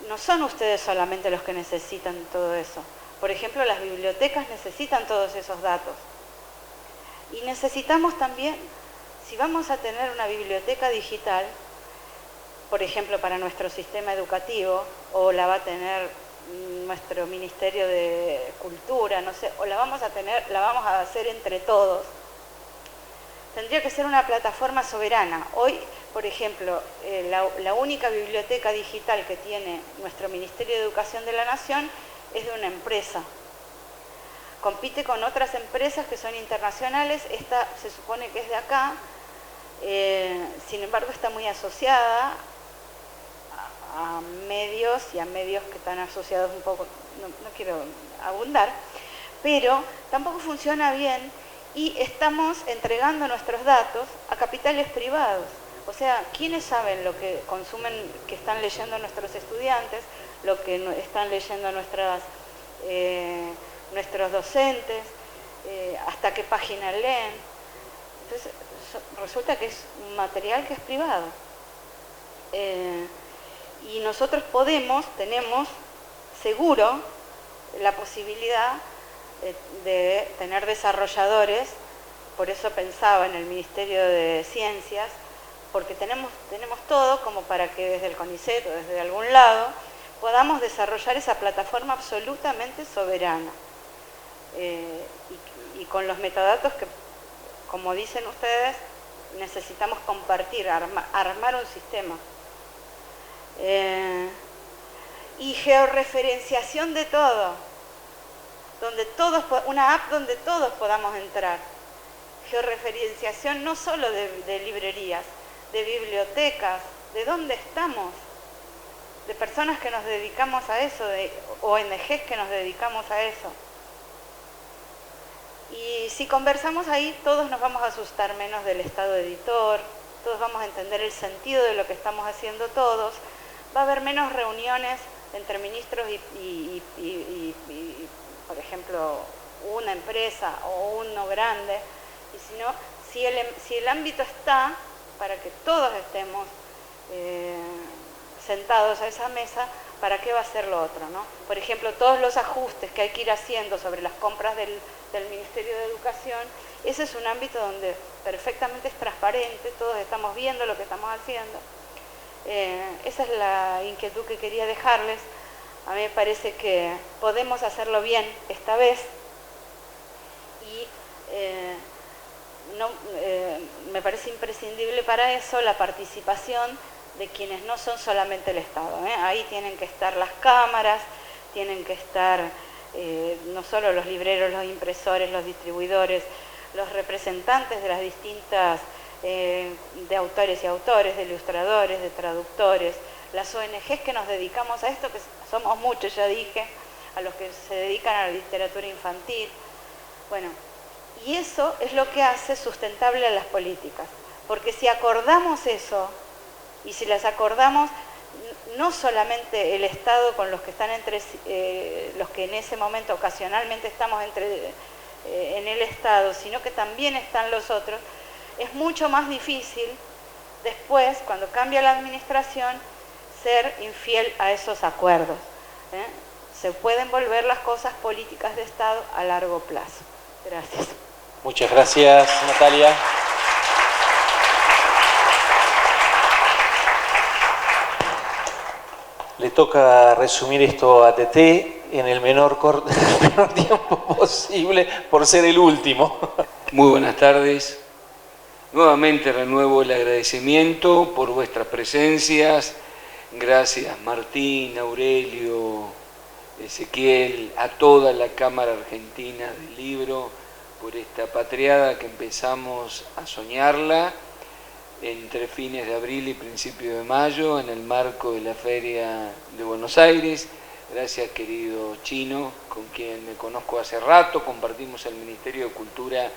no son ustedes solamente los que necesitan todo eso. Por ejemplo, las bibliotecas necesitan todos esos datos. Y necesitamos también, si vamos a tener una biblioteca digital, por ejemplo, para nuestro sistema educativo, o la va a tener nuestro Ministerio de Cultura, no sé, o la vamos a hacer entre todos, tendría que ser una plataforma soberana. Hoy, por ejemplo, la única biblioteca digital que tiene nuestro Ministerio de Educación de la Nación es de una empresa. Compite con otras empresas que son internacionales, esta se supone que es de acá, sin embargo está muy asociada a medios y a medios que están asociados un poco, no quiero abundar, pero tampoco funciona bien y estamos entregando nuestros datos a capitales privados. O sea, ¿quiénes saben lo que consumen, que están leyendo nuestros estudiantes, lo que están leyendo nuestros docentes, hasta qué página leen? Entonces, resulta que es un material que es privado. Y nosotros tenemos seguro la posibilidad de tener desarrolladores, por eso pensaba en el Ministerio de Ciencias, porque tenemos todo como para que desde el CONICET o desde algún lado podamos desarrollar esa plataforma absolutamente soberana y con los metadatos que, como dicen ustedes, necesitamos compartir, armar un sistema. Y georreferenciación de todo, una app donde todos podamos entrar. Georreferenciación no solo de librerías, de bibliotecas, de dónde estamos, de personas que nos dedicamos a eso, de ONGs que nos dedicamos a eso. Y si conversamos ahí, todos nos vamos a asustar menos del Estado editor, todos vamos a entender el sentido de lo que estamos haciendo todos, va a haber menos reuniones entre ministros y por ejemplo, una empresa o uno grande, y si el ámbito está para que todos estemos sentados a esa mesa, ¿para qué va a ser lo otro, no? Por ejemplo, todos los ajustes que hay que ir haciendo sobre las compras del Ministerio de Educación, ese es un ámbito donde perfectamente es transparente, todos estamos viendo lo que estamos haciendo. Esa es la inquietud que quería dejarles. A mí me parece que podemos hacerlo bien esta vez y me parece imprescindible para eso la participación de quienes no son solamente el Estado. Ahí tienen que estar las cámaras, tienen que estar no solo los libreros, los impresores, los distribuidores, los representantes de las distintas de autores y autores, de ilustradores, de traductores, las ONGs que nos dedicamos a esto, que somos muchos, ya dije, a los que se dedican a la literatura infantil. Bueno, y eso es lo que hace sustentable a las políticas, porque si acordamos eso, y si las acordamos, no solamente el Estado con los que están los que en ese momento ocasionalmente estamos en el Estado, sino que también están los otros, es mucho más difícil después, cuando cambia la administración, ser infiel a esos acuerdos. Se pueden volver las cosas políticas de Estado a largo plazo. Gracias. Muchas gracias, Natalia. Le toca resumir esto a Teté en el menor tiempo posible por ser el último. Muy buenas tardes. Nuevamente renuevo el agradecimiento por vuestras presencias. Gracias Martín, Aurelio, Ezequiel, a toda la Cámara Argentina del Libro por esta patriada que empezamos a soñarla entre fines de abril y principios de mayo en el marco de la Feria de Buenos Aires. Gracias querido Chino, con quien me conozco hace rato, compartimos el Ministerio de Cultura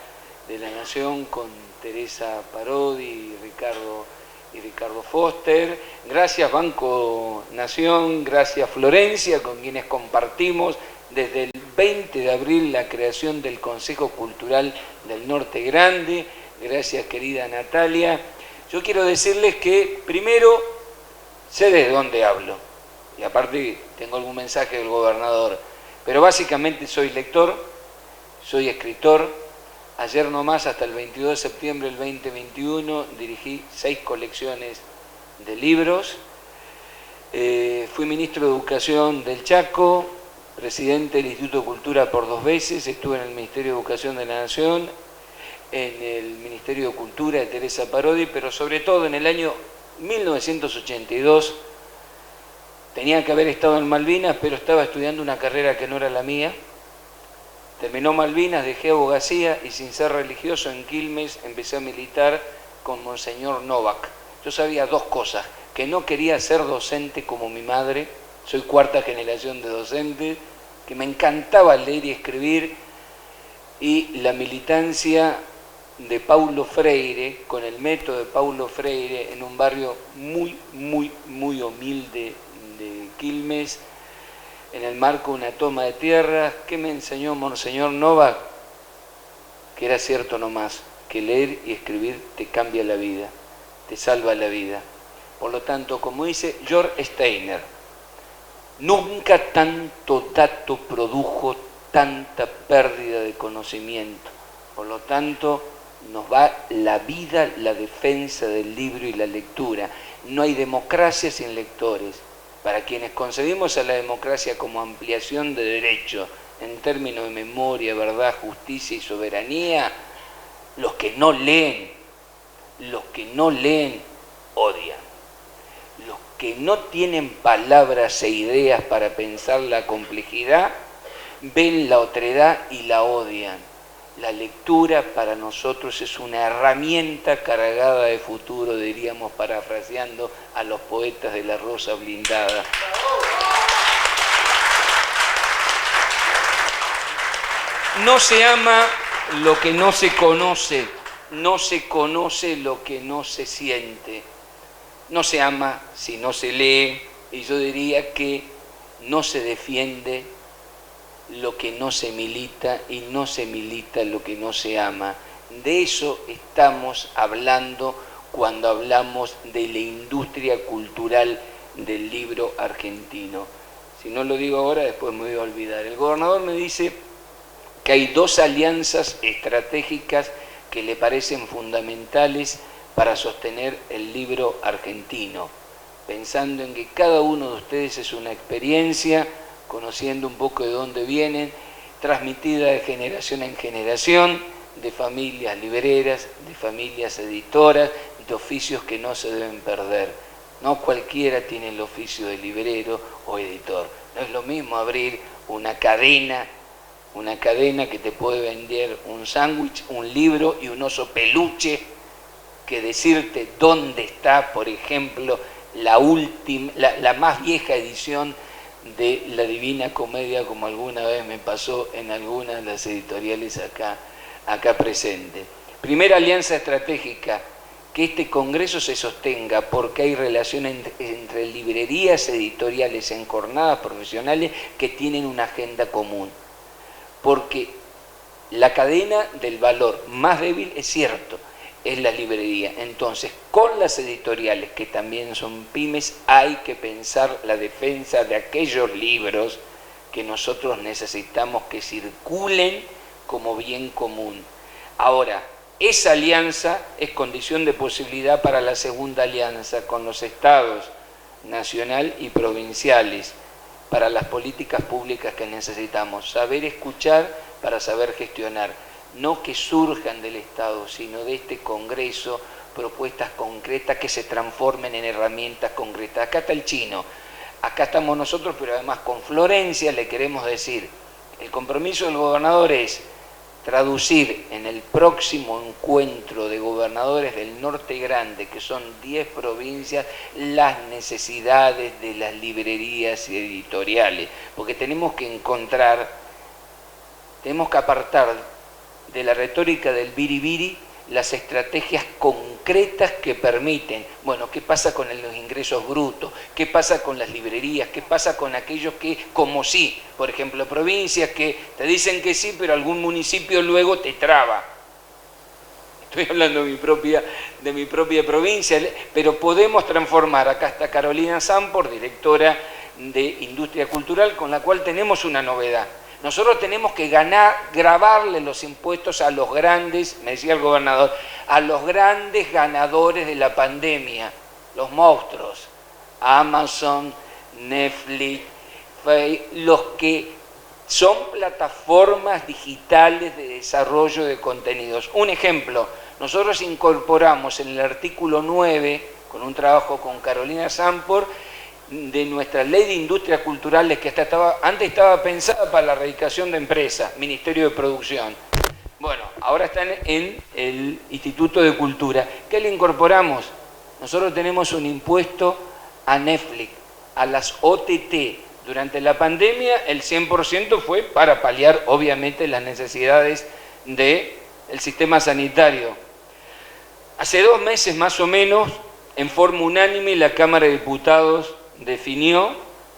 de la Nación con Teresa Parodi y Ricardo Foster. Gracias Banco Nación, gracias Florencia, con quienes compartimos desde el 20 de abril la creación del Consejo Cultural del Norte Grande. Gracias querida Natalia. Yo quiero decirles que primero sé de dónde hablo y aparte tengo algún mensaje del gobernador, pero básicamente soy lector, soy escritor. Ayer nomás, hasta el 22 de septiembre del 2021, dirigí 6 colecciones de libros. Fui ministro de Educación del Chaco, presidente del Instituto de Cultura por 2 veces, estuve en el Ministerio de Educación de la Nación, en el Ministerio de Cultura de Teresa Parodi, pero sobre todo en el año 1982 tenía que haber estado en Malvinas, pero estaba estudiando una carrera que no era la mía. Terminó Malvinas, dejé abogacía y sin ser religioso en Quilmes empecé a militar con Monseñor Novak. Yo sabía 2 cosas, que no quería ser docente como mi madre, soy 4ª generación de docentes, que me encantaba leer y escribir, y la militancia de Paulo Freire, con el método de Paulo Freire, en un barrio muy humilde de Quilmes, en el marco de una toma de tierras. ¿Qué me enseñó Monseñor Novak? Que era cierto nomás, que leer y escribir te cambia la vida, te salva la vida. Por lo tanto, como dice George Steiner, nunca tanto dato produjo tanta pérdida de conocimiento. Por lo tanto, nos va la vida, la defensa del libro y la lectura. No hay democracia sin lectores. Para quienes concebimos a la democracia como ampliación de derechos en términos de memoria, verdad, justicia y soberanía, los que no leen odian. Los que no tienen palabras e ideas para pensar la complejidad, ven la otredad y la odian. La lectura para nosotros es una herramienta cargada de futuro, diríamos parafraseando a los poetas de la Rosa Blindada. No se ama lo que no se conoce, no se conoce lo que no se siente. No se ama si no se lee, y yo diría que no se defiende lo que no se milita y no se milita lo que no se ama. De eso estamos hablando cuando hablamos de la industria cultural del libro argentino. Si no lo digo ahora, después me voy a olvidar. El gobernador me dice que hay 2 alianzas estratégicas que le parecen fundamentales para sostener el libro argentino, pensando en que cada uno de ustedes es una experiencia, conociendo un poco de dónde vienen, transmitida de generación en generación, de familias libreras, de familias editoras, de oficios que no se deben perder. No cualquiera tiene el oficio de librero o editor. No es lo mismo abrir una cadena que te puede vender un sándwich, un libro y un oso peluche, que decirte dónde está, por ejemplo, la más vieja edición de La Divina Comedia, como alguna vez me pasó en algunas de las editoriales acá presentes. Primera alianza estratégica, que este congreso se sostenga porque hay relación entre librerías editoriales en jornadas profesionales que tienen una agenda común. Porque la cadena del valor más débil, es cierto, es la librería. Entonces, con las editoriales, que también son pymes, hay que pensar la defensa de aquellos libros que nosotros necesitamos que circulen como bien común. Ahora, esa alianza es condición de posibilidad para la segunda alianza con los estados nacional y provinciales, para las políticas públicas que necesitamos. Saber escuchar para saber gestionar. no que surjan del Estado, sino de este Congreso, propuestas concretas que se transformen en herramientas concretas. Acá está el chino, acá estamos nosotros, pero además con Florencia le queremos decir, el compromiso del gobernador es traducir en el próximo encuentro de gobernadores del Norte Grande, que son 10 provincias, las necesidades de las librerías editoriales, porque tenemos que apartar de la retórica del biribiri las estrategias concretas que permiten, bueno, ¿qué pasa con los ingresos brutos? ¿Qué pasa con las librerías? ¿Qué pasa con aquellos que, como sí, por ejemplo, provincias que te dicen que sí, pero algún municipio luego te traba? Estoy hablando de mi propia provincia, pero podemos transformar. Acá está Carolina Sampor, directora de Industria Cultural, con la cual tenemos una novedad. Nosotros tenemos que grabarle los impuestos a los grandes, me decía el gobernador, a los grandes ganadores de la pandemia, los monstruos, Amazon, Netflix, los que son plataformas digitales de desarrollo de contenidos. Un ejemplo, nosotros incorporamos en el artículo 9, con un trabajo con Carolina Sampor, de nuestra ley de industrias culturales que antes estaba pensada para la erradicación de empresas, Ministerio de Producción. Bueno, ahora están en el Instituto de Cultura. ¿Qué le incorporamos? Nosotros tenemos un impuesto a Netflix, a las OTT. Durante la pandemia el 100% fue para paliar obviamente las necesidades del sistema sanitario. Hace 2 meses más o menos, en forma unánime, la Cámara de Diputados definió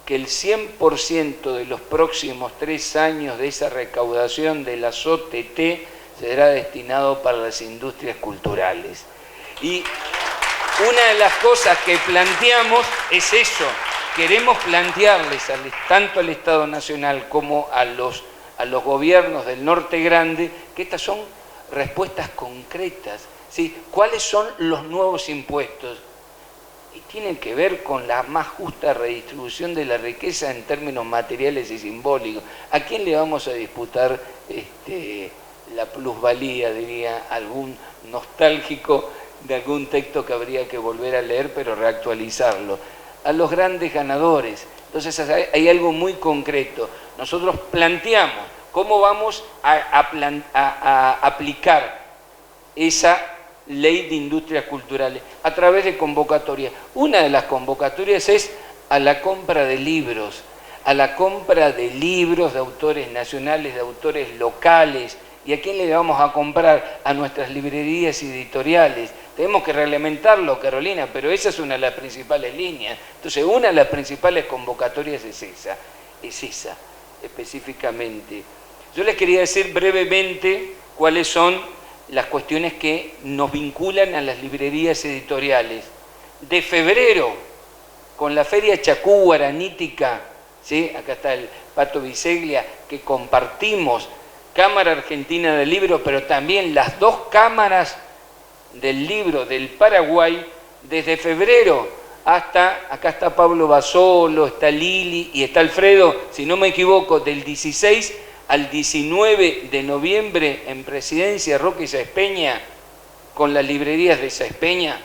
que el 100% de los próximos 3 años de esa recaudación de las OTT será destinado para las industrias culturales. Y una de las cosas que planteamos es eso, queremos plantearles tanto al Estado Nacional como a los gobiernos del Norte Grande que estas son respuestas concretas, ¿sí? ¿Cuáles son los nuevos impuestos? Y tienen que ver con la más justa redistribución de la riqueza en términos materiales y simbólicos. ¿A quién le vamos a disputar la plusvalía, diría algún nostálgico de algún texto que habría que volver a leer, pero reactualizarlo? A los grandes ganadores. Entonces hay algo muy concreto. Nosotros planteamos cómo vamos a aplicar esa ley de industrias culturales a través de convocatorias. Una de las convocatorias es a la compra de libros, de autores nacionales, de autores locales. ¿Y a quién le vamos a comprar? A nuestras librerías editoriales. Tenemos que reglamentarlo, Carolina, pero esa es una de las principales líneas. Entonces, una de las principales convocatorias es esa específicamente. Yo les quería decir brevemente cuáles son las cuestiones que nos vinculan a las librerías editoriales. De febrero, con la Feria Chacú Guaranítica, ¿sí? Acá está el Pato Biseglia, que compartimos, Cámara Argentina del Libro, pero también las 2 cámaras del libro del Paraguay, desde febrero hasta, acá está Pablo Basolo, está Lili y está Alfredo, si no me equivoco, del 16 al 19 de noviembre en Presidencia Roque y Sáenz Peña, con las librerías de Sáenz Peña,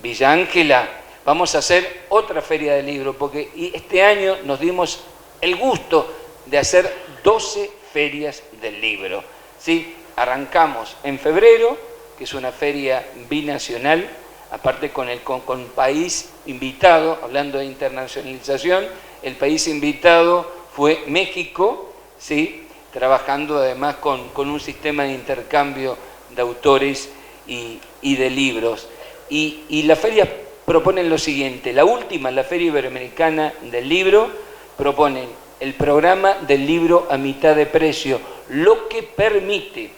Villa Ángela, vamos a hacer otra feria de libro, porque este año nos dimos el gusto de hacer 12 ferias del libro, ¿sí? Arrancamos en febrero, que es una feria binacional, aparte con país invitado, hablando de internacionalización, el país invitado fue México, ¿sí? Trabajando además con un sistema de intercambio de autores y de libros. Y las ferias proponen lo siguiente, la última, la Feria Iberoamericana del Libro, proponen el programa del libro a mitad de precio, lo que permite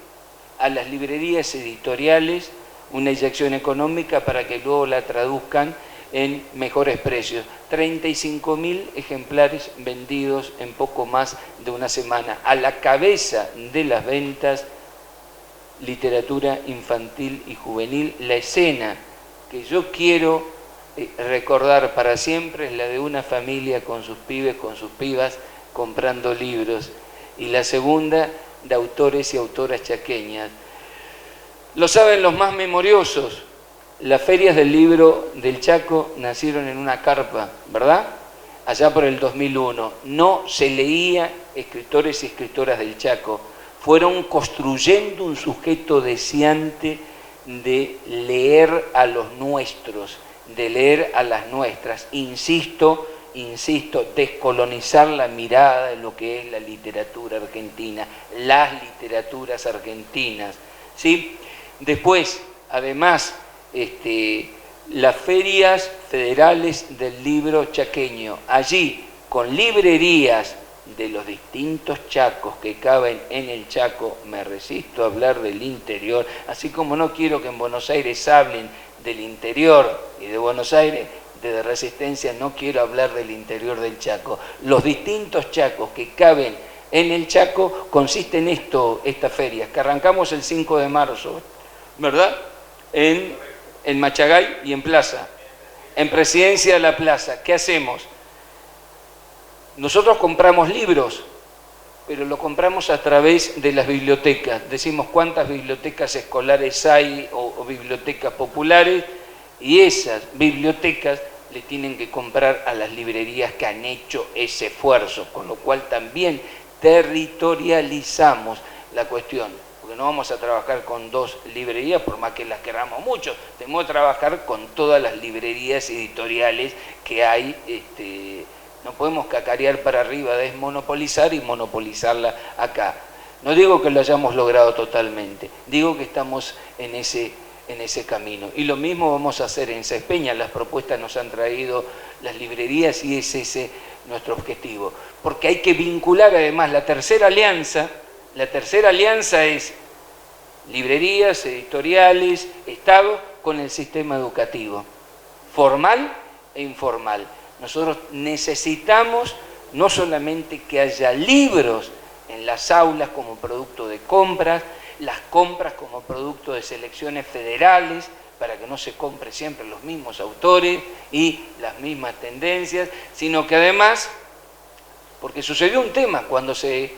a las librerías editoriales una inyección económica para que luego la traduzcan en mejores precios. 35.000 ejemplares vendidos en poco más de una semana. A la cabeza de las ventas, literatura infantil y juvenil. La escena que yo quiero recordar para siempre es la de una familia con sus pibes, con sus pibas, comprando libros. Y la segunda, de autores y autoras chaqueñas. Lo saben los más memoriosos. Las ferias del libro del Chaco nacieron en una carpa, ¿verdad? Allá por el 2001. No se leía escritores y escritoras del Chaco. Fueron construyendo un sujeto deseante de leer a los nuestros, de leer a las nuestras. Insisto, descolonizar la mirada de lo que es la literatura argentina, las literaturas argentinas, ¿sí? Después, además, las ferias federales del libro chaqueño, allí con librerías de los distintos chacos que caben en el Chaco. Me resisto a hablar del interior, así como no quiero que en Buenos Aires hablen del interior y de Buenos Aires, de Resistencia, no quiero hablar del interior del Chaco. Los distintos chacos que caben en el Chaco consisten en estas ferias, que arrancamos el 5 de marzo, ¿verdad? En Machagay y en Plaza, en Presidencia de la Plaza. ¿Qué hacemos? Nosotros compramos libros, pero lo compramos a través de las bibliotecas. Decimos cuántas bibliotecas escolares hay o bibliotecas populares, y esas bibliotecas le tienen que comprar a las librerías que han hecho ese esfuerzo, con lo cual también territorializamos la cuestión, porque no vamos a trabajar con 2 librerías, por más que las queramos mucho, tenemos que trabajar con todas las librerías editoriales que hay. No podemos cacarear para arriba, desmonopolizar y monopolizarla acá. No digo que lo hayamos logrado totalmente, digo que estamos en ese camino. Y lo mismo vamos a hacer en Sáenz Peña. Las propuestas nos han traído las librerías y es ese nuestro objetivo. Porque hay que vincular además la tercera alianza. La tercera alianza es librerías, editoriales, Estado, con el sistema educativo, formal e informal. Nosotros necesitamos no solamente que haya libros en las aulas como producto de compras, las compras como producto de selecciones federales, para que no se compre siempre los mismos autores y las mismas tendencias, sino que además, porque sucedió un tema cuando se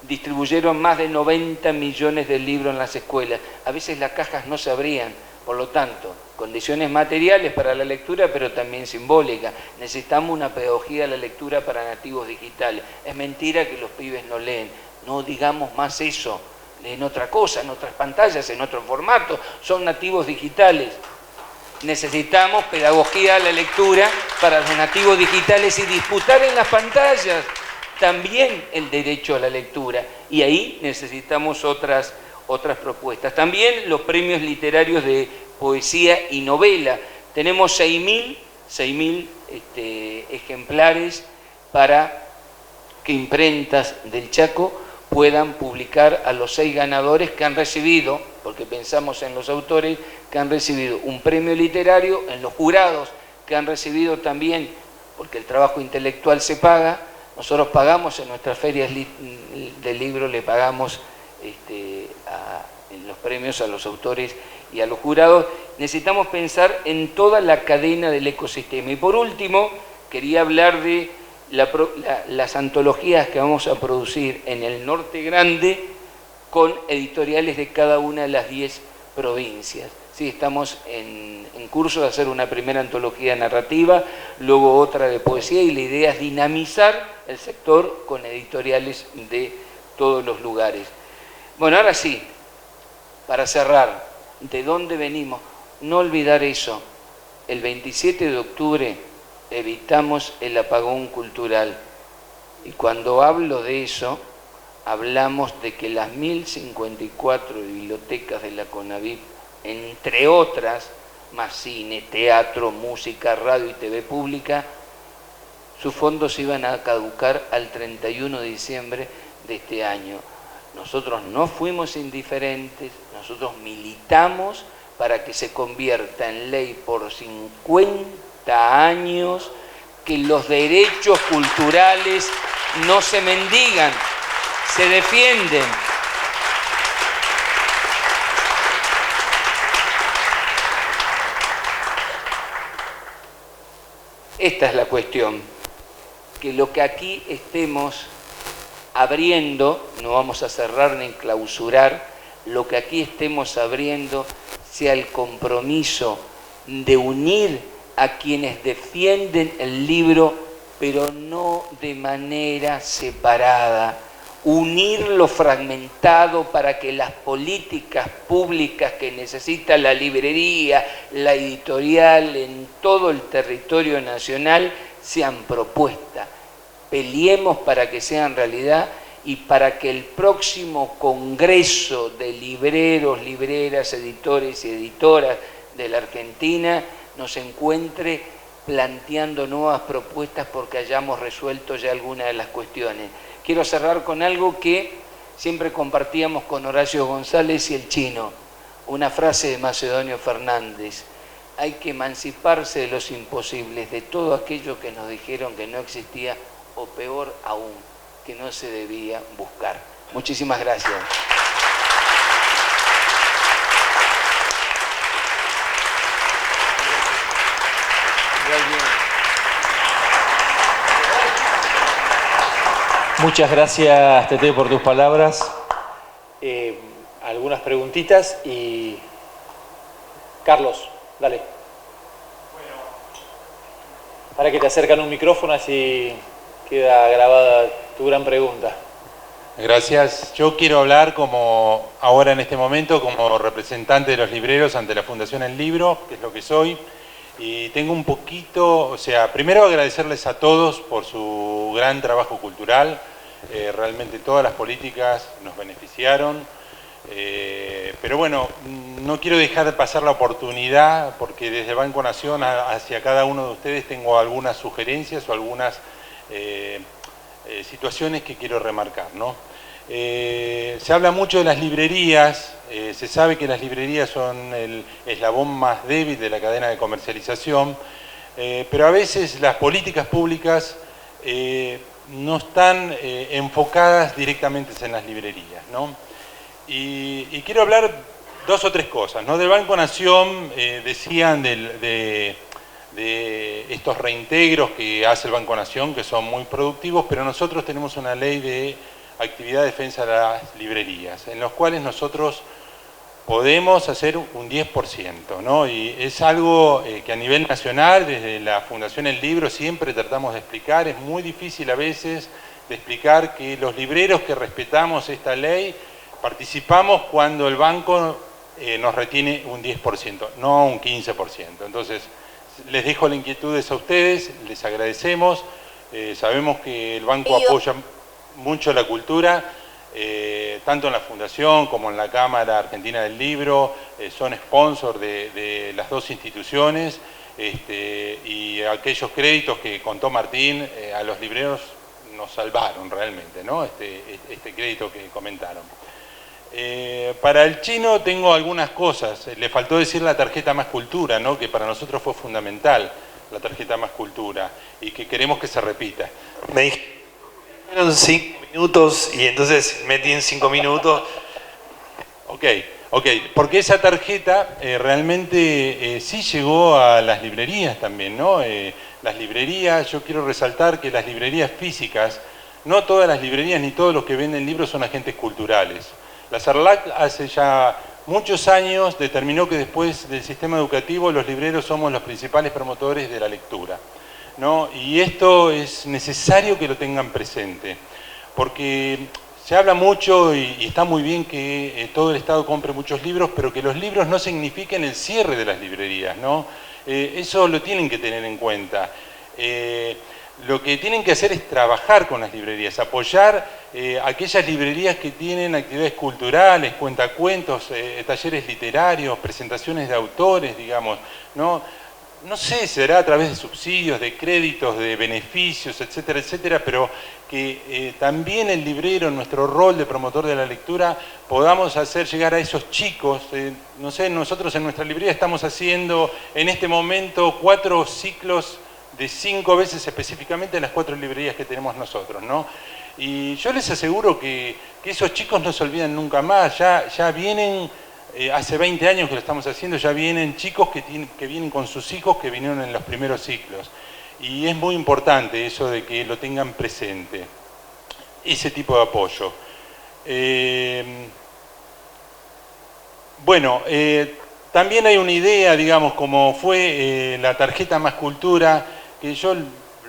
distribuyeron más de 90 millones de libros en las escuelas, a veces las cajas no se abrían. Por lo tanto, condiciones materiales para la lectura, pero también simbólicas. Necesitamos una pedagogía de la lectura para nativos digitales. Es mentira que los pibes no leen. No digamos más eso. Leen otra cosa, en otras pantallas, en otro formato. Son nativos digitales. Necesitamos pedagogía de la lectura para los nativos digitales y disputar en las pantallas también el derecho a la lectura. Y ahí necesitamos otras propuestas. También los premios literarios de poesía y novela. Tenemos 6.000 ejemplares para que imprentas del Chaco puedan publicar a los 6 ganadores que han recibido, porque pensamos en los autores, que han recibido un premio literario, en los jurados que han recibido también, porque el trabajo intelectual se paga. Nosotros pagamos en nuestras ferias del libro, le pagamos en los premios a los autores y a los jurados. Necesitamos pensar en toda la cadena del ecosistema. Y por último, quería hablar de las antologías que vamos a producir en el Norte Grande con editoriales de cada una de las 10 provincias. Sí, estamos en curso de hacer una primera antología narrativa, luego otra de poesía, y la idea es dinamizar el sector con editoriales de todos los lugares. Bueno, ahora sí, para cerrar, ¿de dónde venimos? No olvidar eso. El 27 de octubre evitamos el apagón cultural. Y cuando hablo de eso, hablamos de que las 1054 bibliotecas de la CONAVIP, entre otras, más cine, teatro, música, radio y TV pública, sus fondos iban a caducar al 31 de diciembre de este año. Nosotros no fuimos indiferentes, nosotros militamos para que se convierta en ley por 50 años, que los derechos culturales no se mendigan, se defienden. Esta es la cuestión, que lo que aquí estemos abriendo, no vamos a cerrar ni clausurar, lo que aquí estemos abriendo sea el compromiso de unir a quienes defienden el libro, pero no de manera separada. Unir lo fragmentado para que las políticas públicas que necesita la librería, la editorial en todo el territorio nacional sean propuestas. Peleemos para que sean realidad y para que el próximo Congreso de libreros, libreras, editores y editoras de la Argentina nos encuentre planteando nuevas propuestas porque hayamos resuelto ya algunas de las cuestiones. Quiero cerrar con algo que siempre compartíamos con Horacio González y el Chino, una frase de Macedonio Fernández: hay que emanciparse de los imposibles, de todo aquello que nos dijeron que no existía, o peor aún, que no se debía buscar. Muchísimas gracias. Muchas gracias, Tete, por tus palabras. Algunas preguntitas y... Carlos, dale. Para que te acercan un micrófono, así queda grabada tu gran pregunta. Gracias. Yo quiero hablar ahora en este momento como representante de los libreros ante la Fundación El Libro, que es lo que soy. Y tengo un poquito, primero agradecerles a todos por su gran trabajo cultural. Realmente todas las políticas nos beneficiaron. Pero bueno, no quiero dejar de pasar la oportunidad, porque desde Banco Nación hacia cada uno de ustedes tengo algunas sugerencias o algunas situaciones que quiero remarcar, ¿no? Se habla mucho de las librerías, se sabe que las librerías son el eslabón más débil de la cadena de comercialización, pero a veces las políticas públicas no están enfocadas directamente en las librerías, ¿no? Y quiero hablar dos o tres cosas, ¿no? Del Banco Nación decían de estos reintegros que hace el Banco Nación, que son muy productivos, pero nosotros tenemos una ley de actividad de defensa de las librerías, en los cuales nosotros podemos hacer un 10%, ¿no? Y es algo que a nivel nacional, desde la Fundación El Libro, siempre tratamos de explicar. Es muy difícil a veces de explicar que los libreros que respetamos esta ley participamos cuando el banco nos retiene un 10%, no un 15%. Entonces, les dejo las inquietudes a ustedes, les agradecemos. Sabemos que el banco apoya mucho la cultura, tanto en la Fundación como en la Cámara Argentina del Libro, son sponsor de las dos instituciones, y aquellos créditos que contó Martín a los libreros nos salvaron realmente, ¿no? Este crédito que comentaron. Para el Chino tengo algunas cosas. Le faltó decir la tarjeta Más Cultura, ¿no? Que para nosotros fue fundamental, la tarjeta Más Cultura, y que queremos que se repita. Me dijeron 5 minutos y entonces metí en 5 minutos. Ok, porque esa tarjeta realmente sí llegó a las librerías también, ¿no? Las librerías, yo quiero resaltar que las librerías físicas, no todas las librerías ni todos los que venden libros son agentes culturales. La SARLAC hace ya muchos años determinó que después del sistema educativo los libreros somos los principales promotores de la lectura, ¿no? Y esto es necesario que lo tengan presente, porque se habla mucho y está muy bien que todo el Estado compre muchos libros, pero que los libros no signifiquen el cierre de las librerías, ¿no? Eso lo tienen que tener en cuenta. Lo que tienen que hacer es trabajar con las librerías, apoyar aquellas librerías que tienen actividades culturales, cuentacuentos, talleres literarios, presentaciones de autores, digamos, ¿no? No sé, será a través de subsidios, de créditos, de beneficios, etcétera, etcétera, pero que también el librero, en nuestro rol de promotor de la lectura, podamos hacer llegar a esos chicos. No sé, nosotros en nuestra librería estamos haciendo en este momento 4 ciclos de 5 veces específicamente en las 4 librerías que tenemos nosotros, ¿no? Y yo les aseguro que esos chicos no se olvidan nunca más, ya vienen, hace 20 años que lo estamos haciendo, ya vienen chicos que vienen con sus hijos que vinieron en los primeros ciclos. Y es muy importante eso de que lo tengan presente. ese tipo de apoyo. Bueno, también hay una idea, digamos, como fue la tarjeta Más Cultura, que yo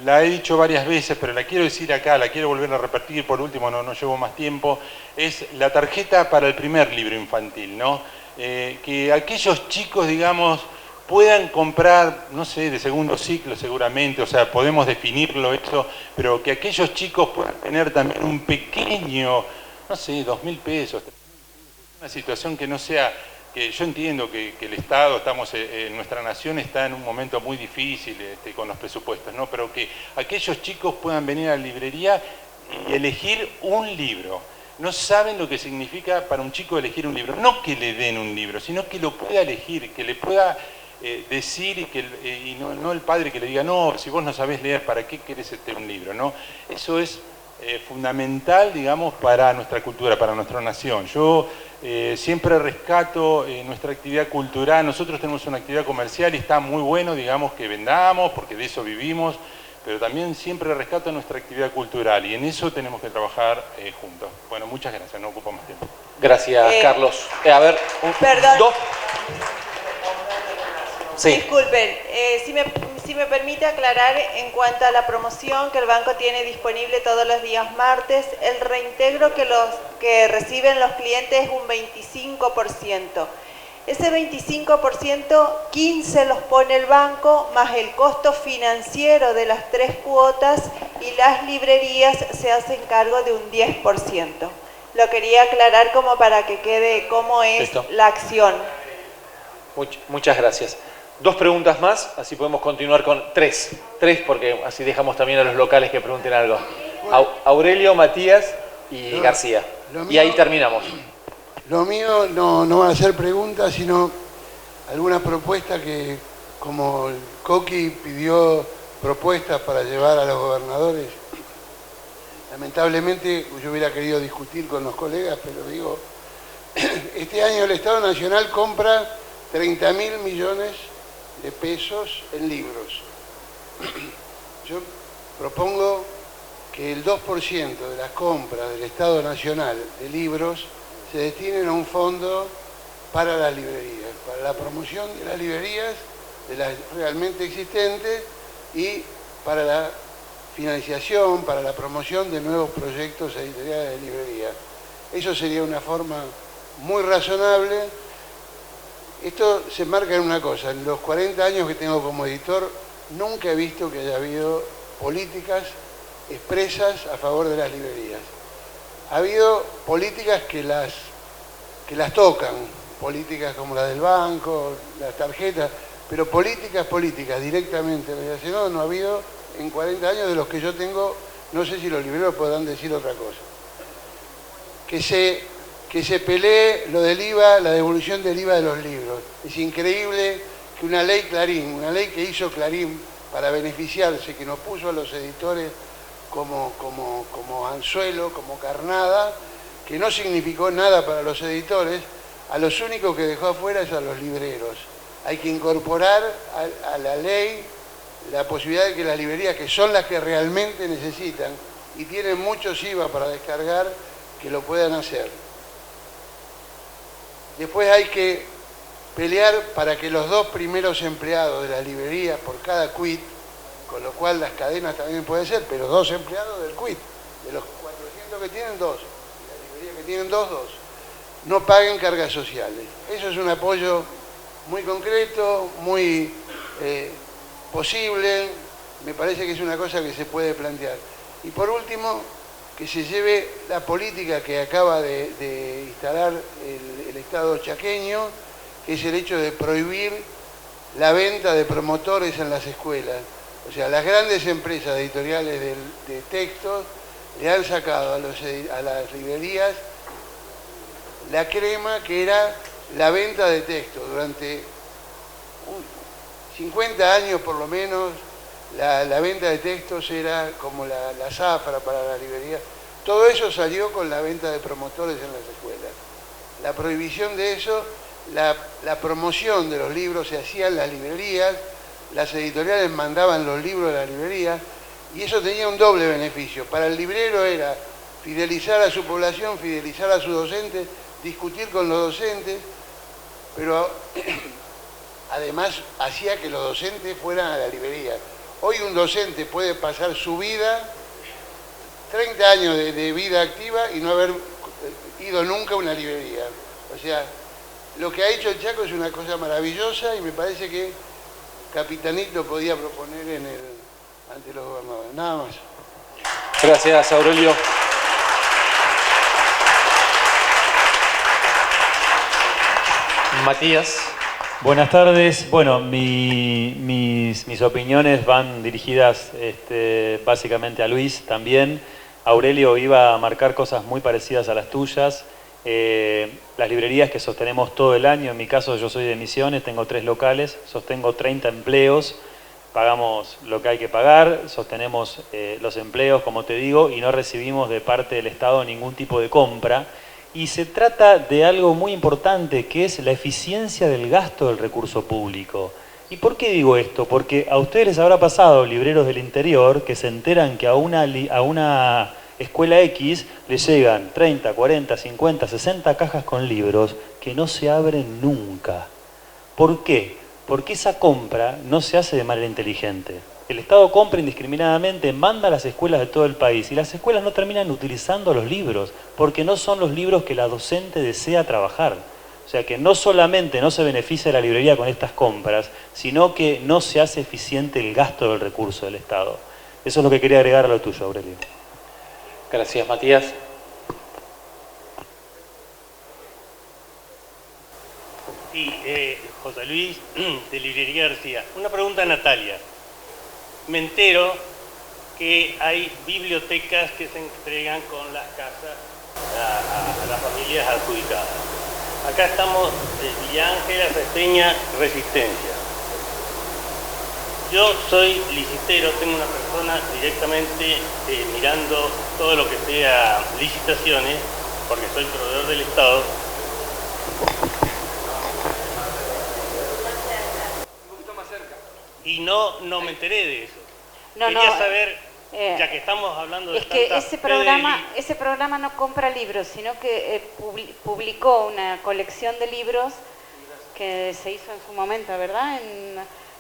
la he dicho varias veces, pero la quiero decir acá, la quiero volver a repetir, por último no llevo más tiempo, es la tarjeta para el primer libro infantil, ¿no? Que aquellos chicos, digamos, puedan comprar, no sé, de segundo ciclo seguramente, o sea, podemos definirlo eso, pero que aquellos chicos puedan tener también un pequeño, no sé, 2.000 pesos, una situación que no sea, que yo entiendo que el Estado, nuestra nación está en un momento muy difícil con los presupuestos, ¿no? Pero que aquellos chicos puedan venir a la librería y elegir un libro. No saben lo que significa para un chico elegir un libro. No que le den un libro, sino que lo pueda elegir, que le pueda decir y no el padre que le diga, no, si vos no sabés leer, ¿para qué querés un libro? ¿No? Eso es fundamental, digamos, para nuestra cultura, para nuestra nación. Yo siempre rescato nuestra actividad cultural. Nosotros tenemos una actividad comercial y está muy bueno, digamos, que vendamos, porque de eso vivimos, pero también siempre rescato nuestra actividad cultural y en eso tenemos que trabajar juntos. Bueno, muchas gracias, no ocupo más tiempo. Gracias, Carlos. A ver, perdón. Sí. Disculpen, si me permite aclarar en cuanto a la promoción que el banco tiene disponible todos los días martes, el reintegro que reciben los clientes es un 25%. Ese 25%, 15 los pone el banco, más el costo financiero de las 3 cuotas y las librerías se hacen cargo de un 10%. Lo quería aclarar como para que quede cómo es la acción. Muchas gracias. 2 preguntas más, así podemos continuar con 3, porque así dejamos también a los locales que pregunten algo. Aurelio, Matías y García. Y ahí terminamos. Lo mío no van a ser preguntas, sino algunas propuestas que, como el Coqui pidió propuestas para llevar a los gobernadores, lamentablemente yo hubiera querido discutir con los colegas, pero digo, este año el Estado Nacional compra 30.000 millones de pesos en libros. Yo propongo que el 2% de las compras del Estado Nacional de libros se destinen a un fondo para las librerías, para la promoción de las librerías, de las realmente existentes, y para la financiación, para la promoción de nuevos proyectos editoriales de librería. Eso sería una forma muy razonable. Esto se marca en una cosa: en los 40 años que tengo como editor, nunca he visto que haya habido políticas expresas a favor de las librerías. Ha habido políticas que las tocan, políticas como la del banco, las tarjetas, pero políticas directamente. No ha habido en 40 años de los que yo tengo. No sé si los libreros podrán decir otra cosa. Que se pelee lo del IVA, la devolución del IVA de los libros. Es increíble que una ley Clarín, una ley que hizo Clarín para beneficiarse, que nos puso a los editores como anzuelo, como carnada, que no significó nada para los editores, a los únicos que dejó afuera es a los libreros. Hay que incorporar a la ley la posibilidad de que las librerías, que son las que realmente necesitan y tienen muchos IVA para descargar, que lo puedan hacer. Después hay que pelear para que los 2 primeros empleados de las librerías por cada quit, con lo cual las cadenas también pueden ser, pero 2 empleados del quit, de los 400 que tienen 2, y las librerías que tienen 2, no paguen cargas sociales. Eso es un apoyo muy concreto, muy posible, me parece que es una cosa que se puede plantear. Y por último, que se lleve la política que acaba de instalar el Estado chaqueño, que es el hecho de prohibir la venta de promotores en las escuelas. O sea, las grandes empresas editoriales de textos le han sacado a las librerías la crema que era la venta de textos. Durante 50 años por lo menos, la venta de textos era como la zafra para la librería. Todo eso salió con la venta de promotores en las escuelas. La prohibición de eso, la promoción de los libros se hacía en las librerías, las editoriales mandaban los libros a la librería y eso tenía un doble beneficio. Para el librero era fidelizar a su población, fidelizar a sus docentes, discutir con los docentes, pero además hacía que los docentes fueran a la librería. Hoy un docente puede pasar su vida, 30 años de vida activa y no haber ido nunca a una librería. O sea, lo que ha hecho el Chaco es una cosa maravillosa y me parece que Capitanich podía proponer ante los gobernadores. Nada más. Gracias, Aurelio. Matías. Buenas tardes. Bueno, mis opiniones van dirigidas básicamente a Luis también. Aurelio iba a marcar cosas muy parecidas a las tuyas. Las librerías que sostenemos todo el año, en mi caso yo soy de Misiones, tengo 3 locales, sostengo 30 empleos, pagamos lo que hay que pagar, sostenemos los empleos, como te digo, y no recibimos de parte del Estado ningún tipo de compra. Y se trata de algo muy importante, que es la eficiencia del gasto del recurso público. ¿Y por qué digo esto? Porque a ustedes les habrá pasado, libreros del interior, que se enteran que a una escuela X le llegan 30, 40, 50, 60 cajas con libros que no se abren nunca. ¿Por qué? Porque esa compra no se hace de manera inteligente. El Estado compra indiscriminadamente, manda a las escuelas de todo el país y las escuelas no terminan utilizando los libros porque no son los libros que la docente desea trabajar. O sea que no solamente no se beneficia la librería con estas compras, sino que no se hace eficiente el gasto del recurso del Estado. Eso es lo que quería agregar a lo tuyo, Aurelio. Gracias, Matías. Sí, José Luis, de Librería García. Una pregunta a Natalia. Me entero que hay bibliotecas que se entregan con las casas a las familias adjudicadas. Acá estamos, Villa Ángela, Reseña, Resistencia. Yo soy licitero, tengo una persona directamente mirando todo lo que sea licitaciones, porque soy proveedor del Estado. Y no me enteré de eso. Quería saber, ya que estamos hablando de ese programa no compra libros, sino que publicó una colección de libros que se hizo en su momento, ¿verdad?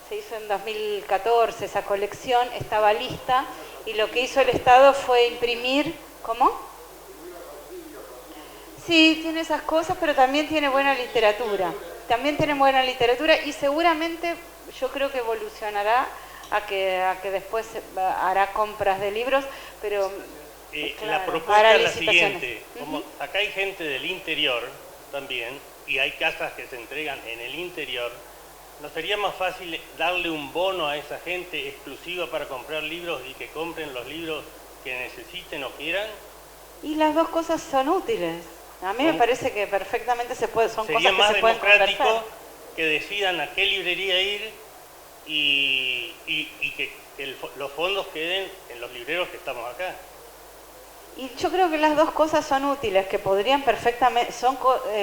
Se hizo en 2014 esa colección, estaba lista, y lo que hizo el Estado fue imprimir, ¿cómo? Sí, tiene esas cosas, pero también tiene buena literatura. También tiene buena literatura y seguramente yo creo que evolucionará a que después hará compras de libros, pero claro, la propuesta es la siguiente. Como acá hay gente del interior también, y hay casas que se entregan en el interior, ¿no sería más fácil darle un bono a esa gente exclusiva para comprar libros y que compren los libros que necesiten o quieran? Y las dos cosas son útiles. A mí me parece que perfectamente son cosas que se pueden conversar. Sería más democrático que decidan a qué librería ir y que los fondos queden en los libreros que estamos acá. Y yo creo que las dos cosas son útiles, que podrían perfectamente, son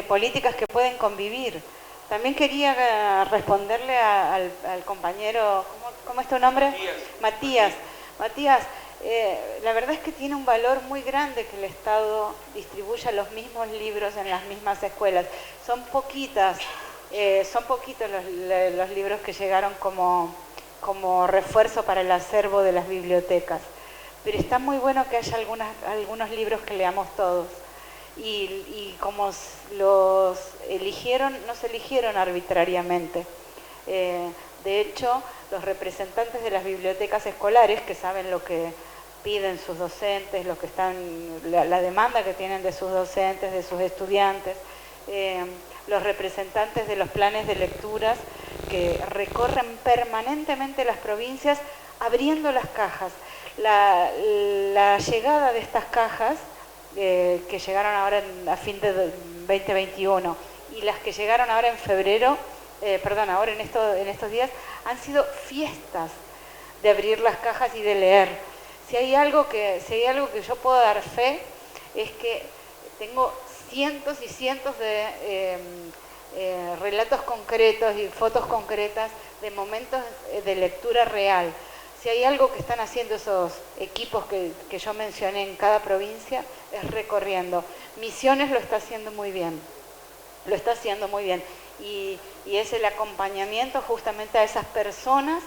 políticas que pueden convivir. También quería responderle al compañero, ¿cómo es tu nombre? Matías. Matías, la verdad es que tiene un valor muy grande que el Estado distribuya los mismos libros en las mismas escuelas. Son poquitos los libros que llegaron como refuerzo para el acervo de las bibliotecas. Pero está muy bueno que haya algunos libros que leamos todos. Y como los eligieron, no se eligieron arbitrariamente. De hecho, los representantes de las bibliotecas escolares, que saben lo que piden sus docentes, la demanda que tienen de sus docentes, de sus estudiantes, los representantes de los planes de lecturas que recorren permanentemente las provincias abriendo las cajas. La llegada de estas cajas, que llegaron ahora a fin de 2021, y las que llegaron ahora en febrero, ahora en estos días, han sido fiestas de abrir las cajas y de leer. Si hay algo que yo puedo dar fe, es que tengo cientos y cientos de relatos concretos y fotos concretas de momentos de lectura real. Si hay algo que están haciendo esos equipos que yo mencioné en cada provincia, es recorriendo. Misiones lo está haciendo muy bien, lo está haciendo muy bien. Y es el acompañamiento justamente a esas personas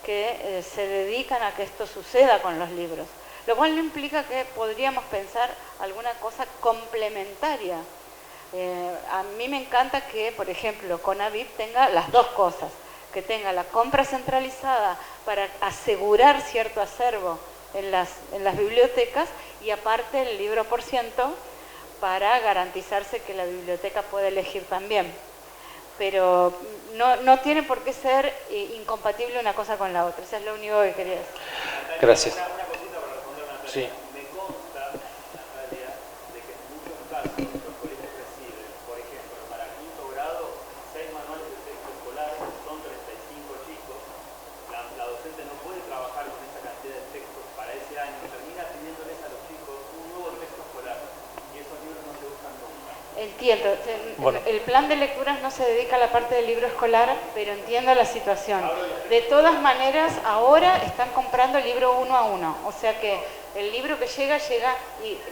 que se dedican a que esto suceda con los libros. Lo cual no implica que podríamos pensar alguna cosa complementaria. A mí me encanta que, por ejemplo, CONAVIP tenga las dos cosas, que tenga la compra centralizada para asegurar cierto acervo en las bibliotecas y aparte el libro por ciento para garantizarse que la biblioteca pueda elegir también. Pero no tiene por qué ser incompatible una cosa con la otra. Eso es lo único que quería decir. Gracias. Una cosita para responder una pregunta. Sí. Me consta, Natalia, de que en muchos casos los colegios reciben, por ejemplo, para quinto grado, 6 manuales de texto escolar, son 35 chicos. La docente no puede trabajar con esa cantidad de textos para ese año, termina pidiéndoles a los chicos un nuevo texto escolar y esos libros no se usan nunca. Entiendo. Bueno. El plan de lecturas no se dedica a la parte del libro escolar, pero entiendo la situación. De todas maneras, ahora están comprando el libro 1 a 1. O sea que el libro que llega,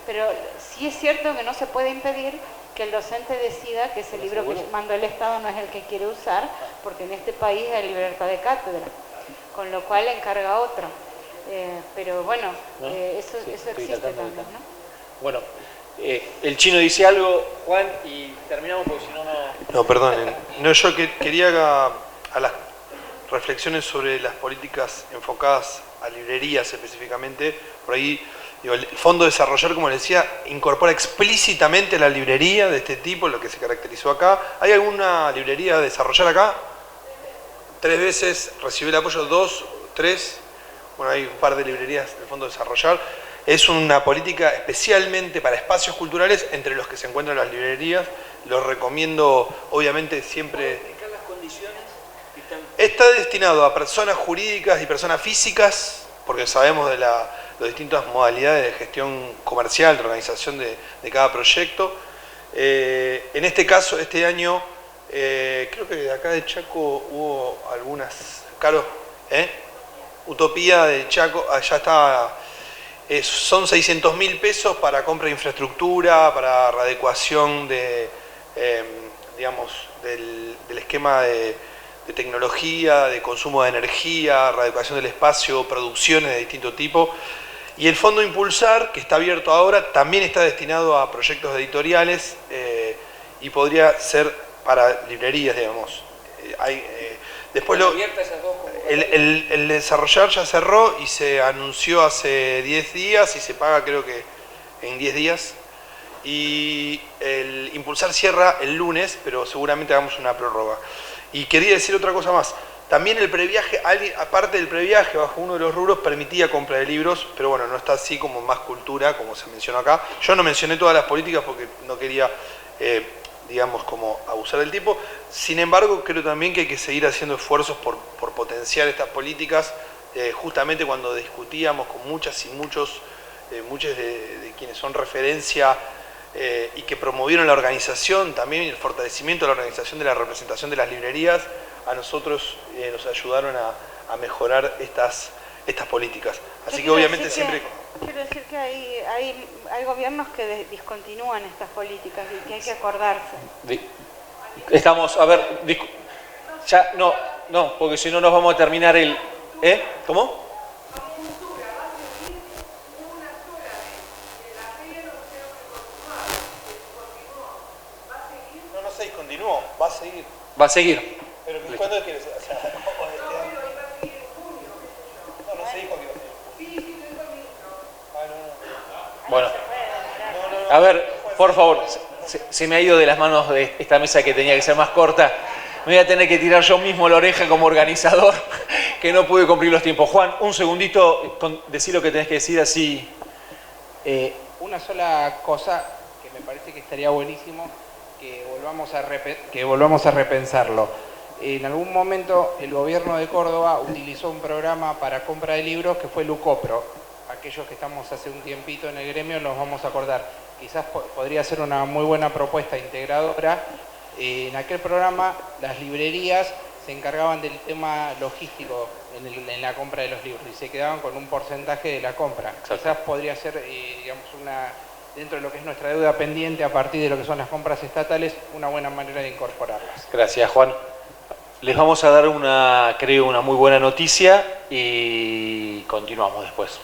pero sí es cierto que no se puede impedir que el docente decida que ese libro que mandó el Estado no es el que quiere usar, porque en este país hay libertad de cátedra, con lo cual encarga otro. Pero bueno, ¿no? eso existe también, ¿no? Bueno, el chino dice algo, Juan, y terminamos porque si no, no... No, perdonen. No, yo quería a las reflexiones sobre las políticas enfocadas a librerías específicamente, por ahí, digo, el Fondo Desarrollar, como les decía, incorpora explícitamente la librería de este tipo, lo que se caracterizó acá. ¿Hay alguna librería de Desarrollar acá? 3 veces recibió el apoyo, 2, 3. Bueno, hay un par de librerías del Fondo Desarrollar. Es una política especialmente para espacios culturales, entre los que se encuentran las librerías. Los recomiendo, obviamente, siempre. ¿Las condiciones que están... Está destinado a personas jurídicas y personas físicas, porque sabemos de las distintas modalidades de gestión comercial, de organización de cada proyecto. En este caso, este año, creo que de acá de Chaco hubo algunas. Caro, Utopía de Chaco, allá está. Son 600.000 pesos para compra de infraestructura, para readecuación digamos, del esquema de tecnología, de consumo de energía, readecuación del espacio, producciones de distinto tipo. Y el Fondo Impulsar, que está abierto ahora, también está destinado a proyectos editoriales y podría ser para librerías, digamos. Después el Desarrollar ya cerró y se anunció hace 10 días y se paga creo que en 10 días. Y el Impulsar cierra el lunes, pero seguramente hagamos una prórroga. Y quería decir otra cosa más. También el previaje, aparte del previaje, bajo uno de los rubros, permitía compra de libros, pero bueno, no está así como más cultura, como se mencionó acá. Yo no mencioné todas las políticas porque no quería... digamos, como abusar del tiempo. Sin embargo, creo también que hay que seguir haciendo esfuerzos por potenciar estas políticas, justamente cuando discutíamos con muchas y muchos de quienes son referencia y que promovieron la organización, también el fortalecimiento de la organización de la representación de las librerías, a nosotros nos ayudaron a mejorar estas políticas. Así que obviamente siempre... Quiero decir que hay gobiernos que discontinúan estas políticas y que hay que acordarse. Estamos, a ver, ya, no, porque si no nos vamos a terminar el... ¿Cómo? No se discontinuó, va a seguir. Va a seguir. Pero ¿cuándo quieres? O sea, no se dijo que iba a seguir. Bueno, a ver, por favor, se me ha ido de las manos de esta mesa que tenía que ser más corta. Me voy a tener que tirar yo mismo la oreja como organizador, que no pude cumplir los tiempos. Juan, un segundito, decí lo que tenés que decir así. Una sola cosa que me parece que estaría buenísimo que volvamos a repensarlo. En algún momento el gobierno de Córdoba utilizó un programa para compra de libros que fue Lucopro. Aquellos que estamos hace un tiempito en el gremio nos vamos a acordar. Quizás podría ser una muy buena propuesta integradora. En aquel programa las librerías se encargaban del tema logístico en la compra de los libros y se quedaban con un porcentaje de la compra. Quizás podría ser, digamos, dentro de lo que es nuestra deuda pendiente a partir de lo que son las compras estatales, una buena manera de incorporarlas. Gracias, Juan. Les vamos a dar creo, una muy buena noticia y continuamos después.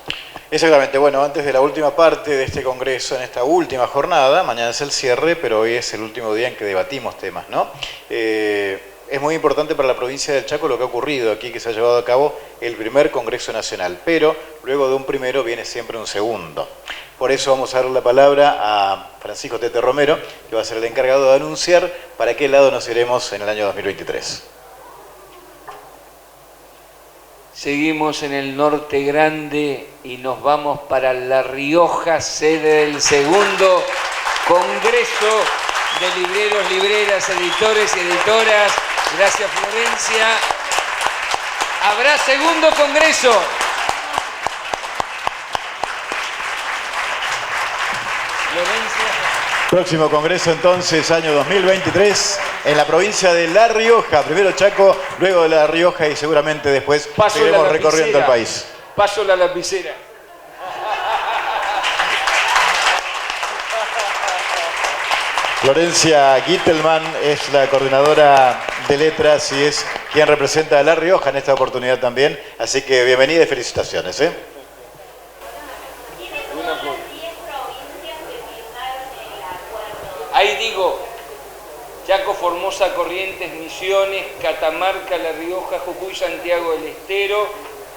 Exactamente, bueno, antes de la última parte de este congreso, en esta última jornada, mañana es el cierre, pero hoy es el último día en que debatimos temas, ¿no? Es muy importante para la provincia del Chaco lo que ha ocurrido aquí, que se ha llevado a cabo el primer Congreso Nacional, pero luego de un primero viene siempre un segundo. Por eso vamos a darle la palabra a Francisco Tete Romero, que va a ser el encargado de anunciar para qué lado nos iremos en el año 2023. Seguimos en el Norte Grande y nos vamos para La Rioja, sede del segundo Congreso de Libreros, Libreras, Editores y Editoras. Gracias, Florencia. Habrá segundo Congreso. Florencia. Próximo congreso entonces, año 2023, en la provincia de La Rioja. Primero Chaco, luego de La Rioja y seguramente después seguiremos recorriendo el país. Paso la lapicera. Florencia Gittelman es la coordinadora de letras y es quien representa a La Rioja en esta oportunidad también. Así que bienvenida y felicitaciones. Ahí digo, Chaco, Formosa, Corrientes, Misiones, Catamarca, La Rioja, Jujuy, Santiago del Estero,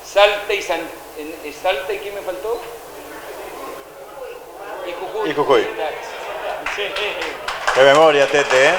Salta y ¿Salta y qué me faltó? Y Jujuy. Y Jujuy. De memoria, Tete, ¿eh?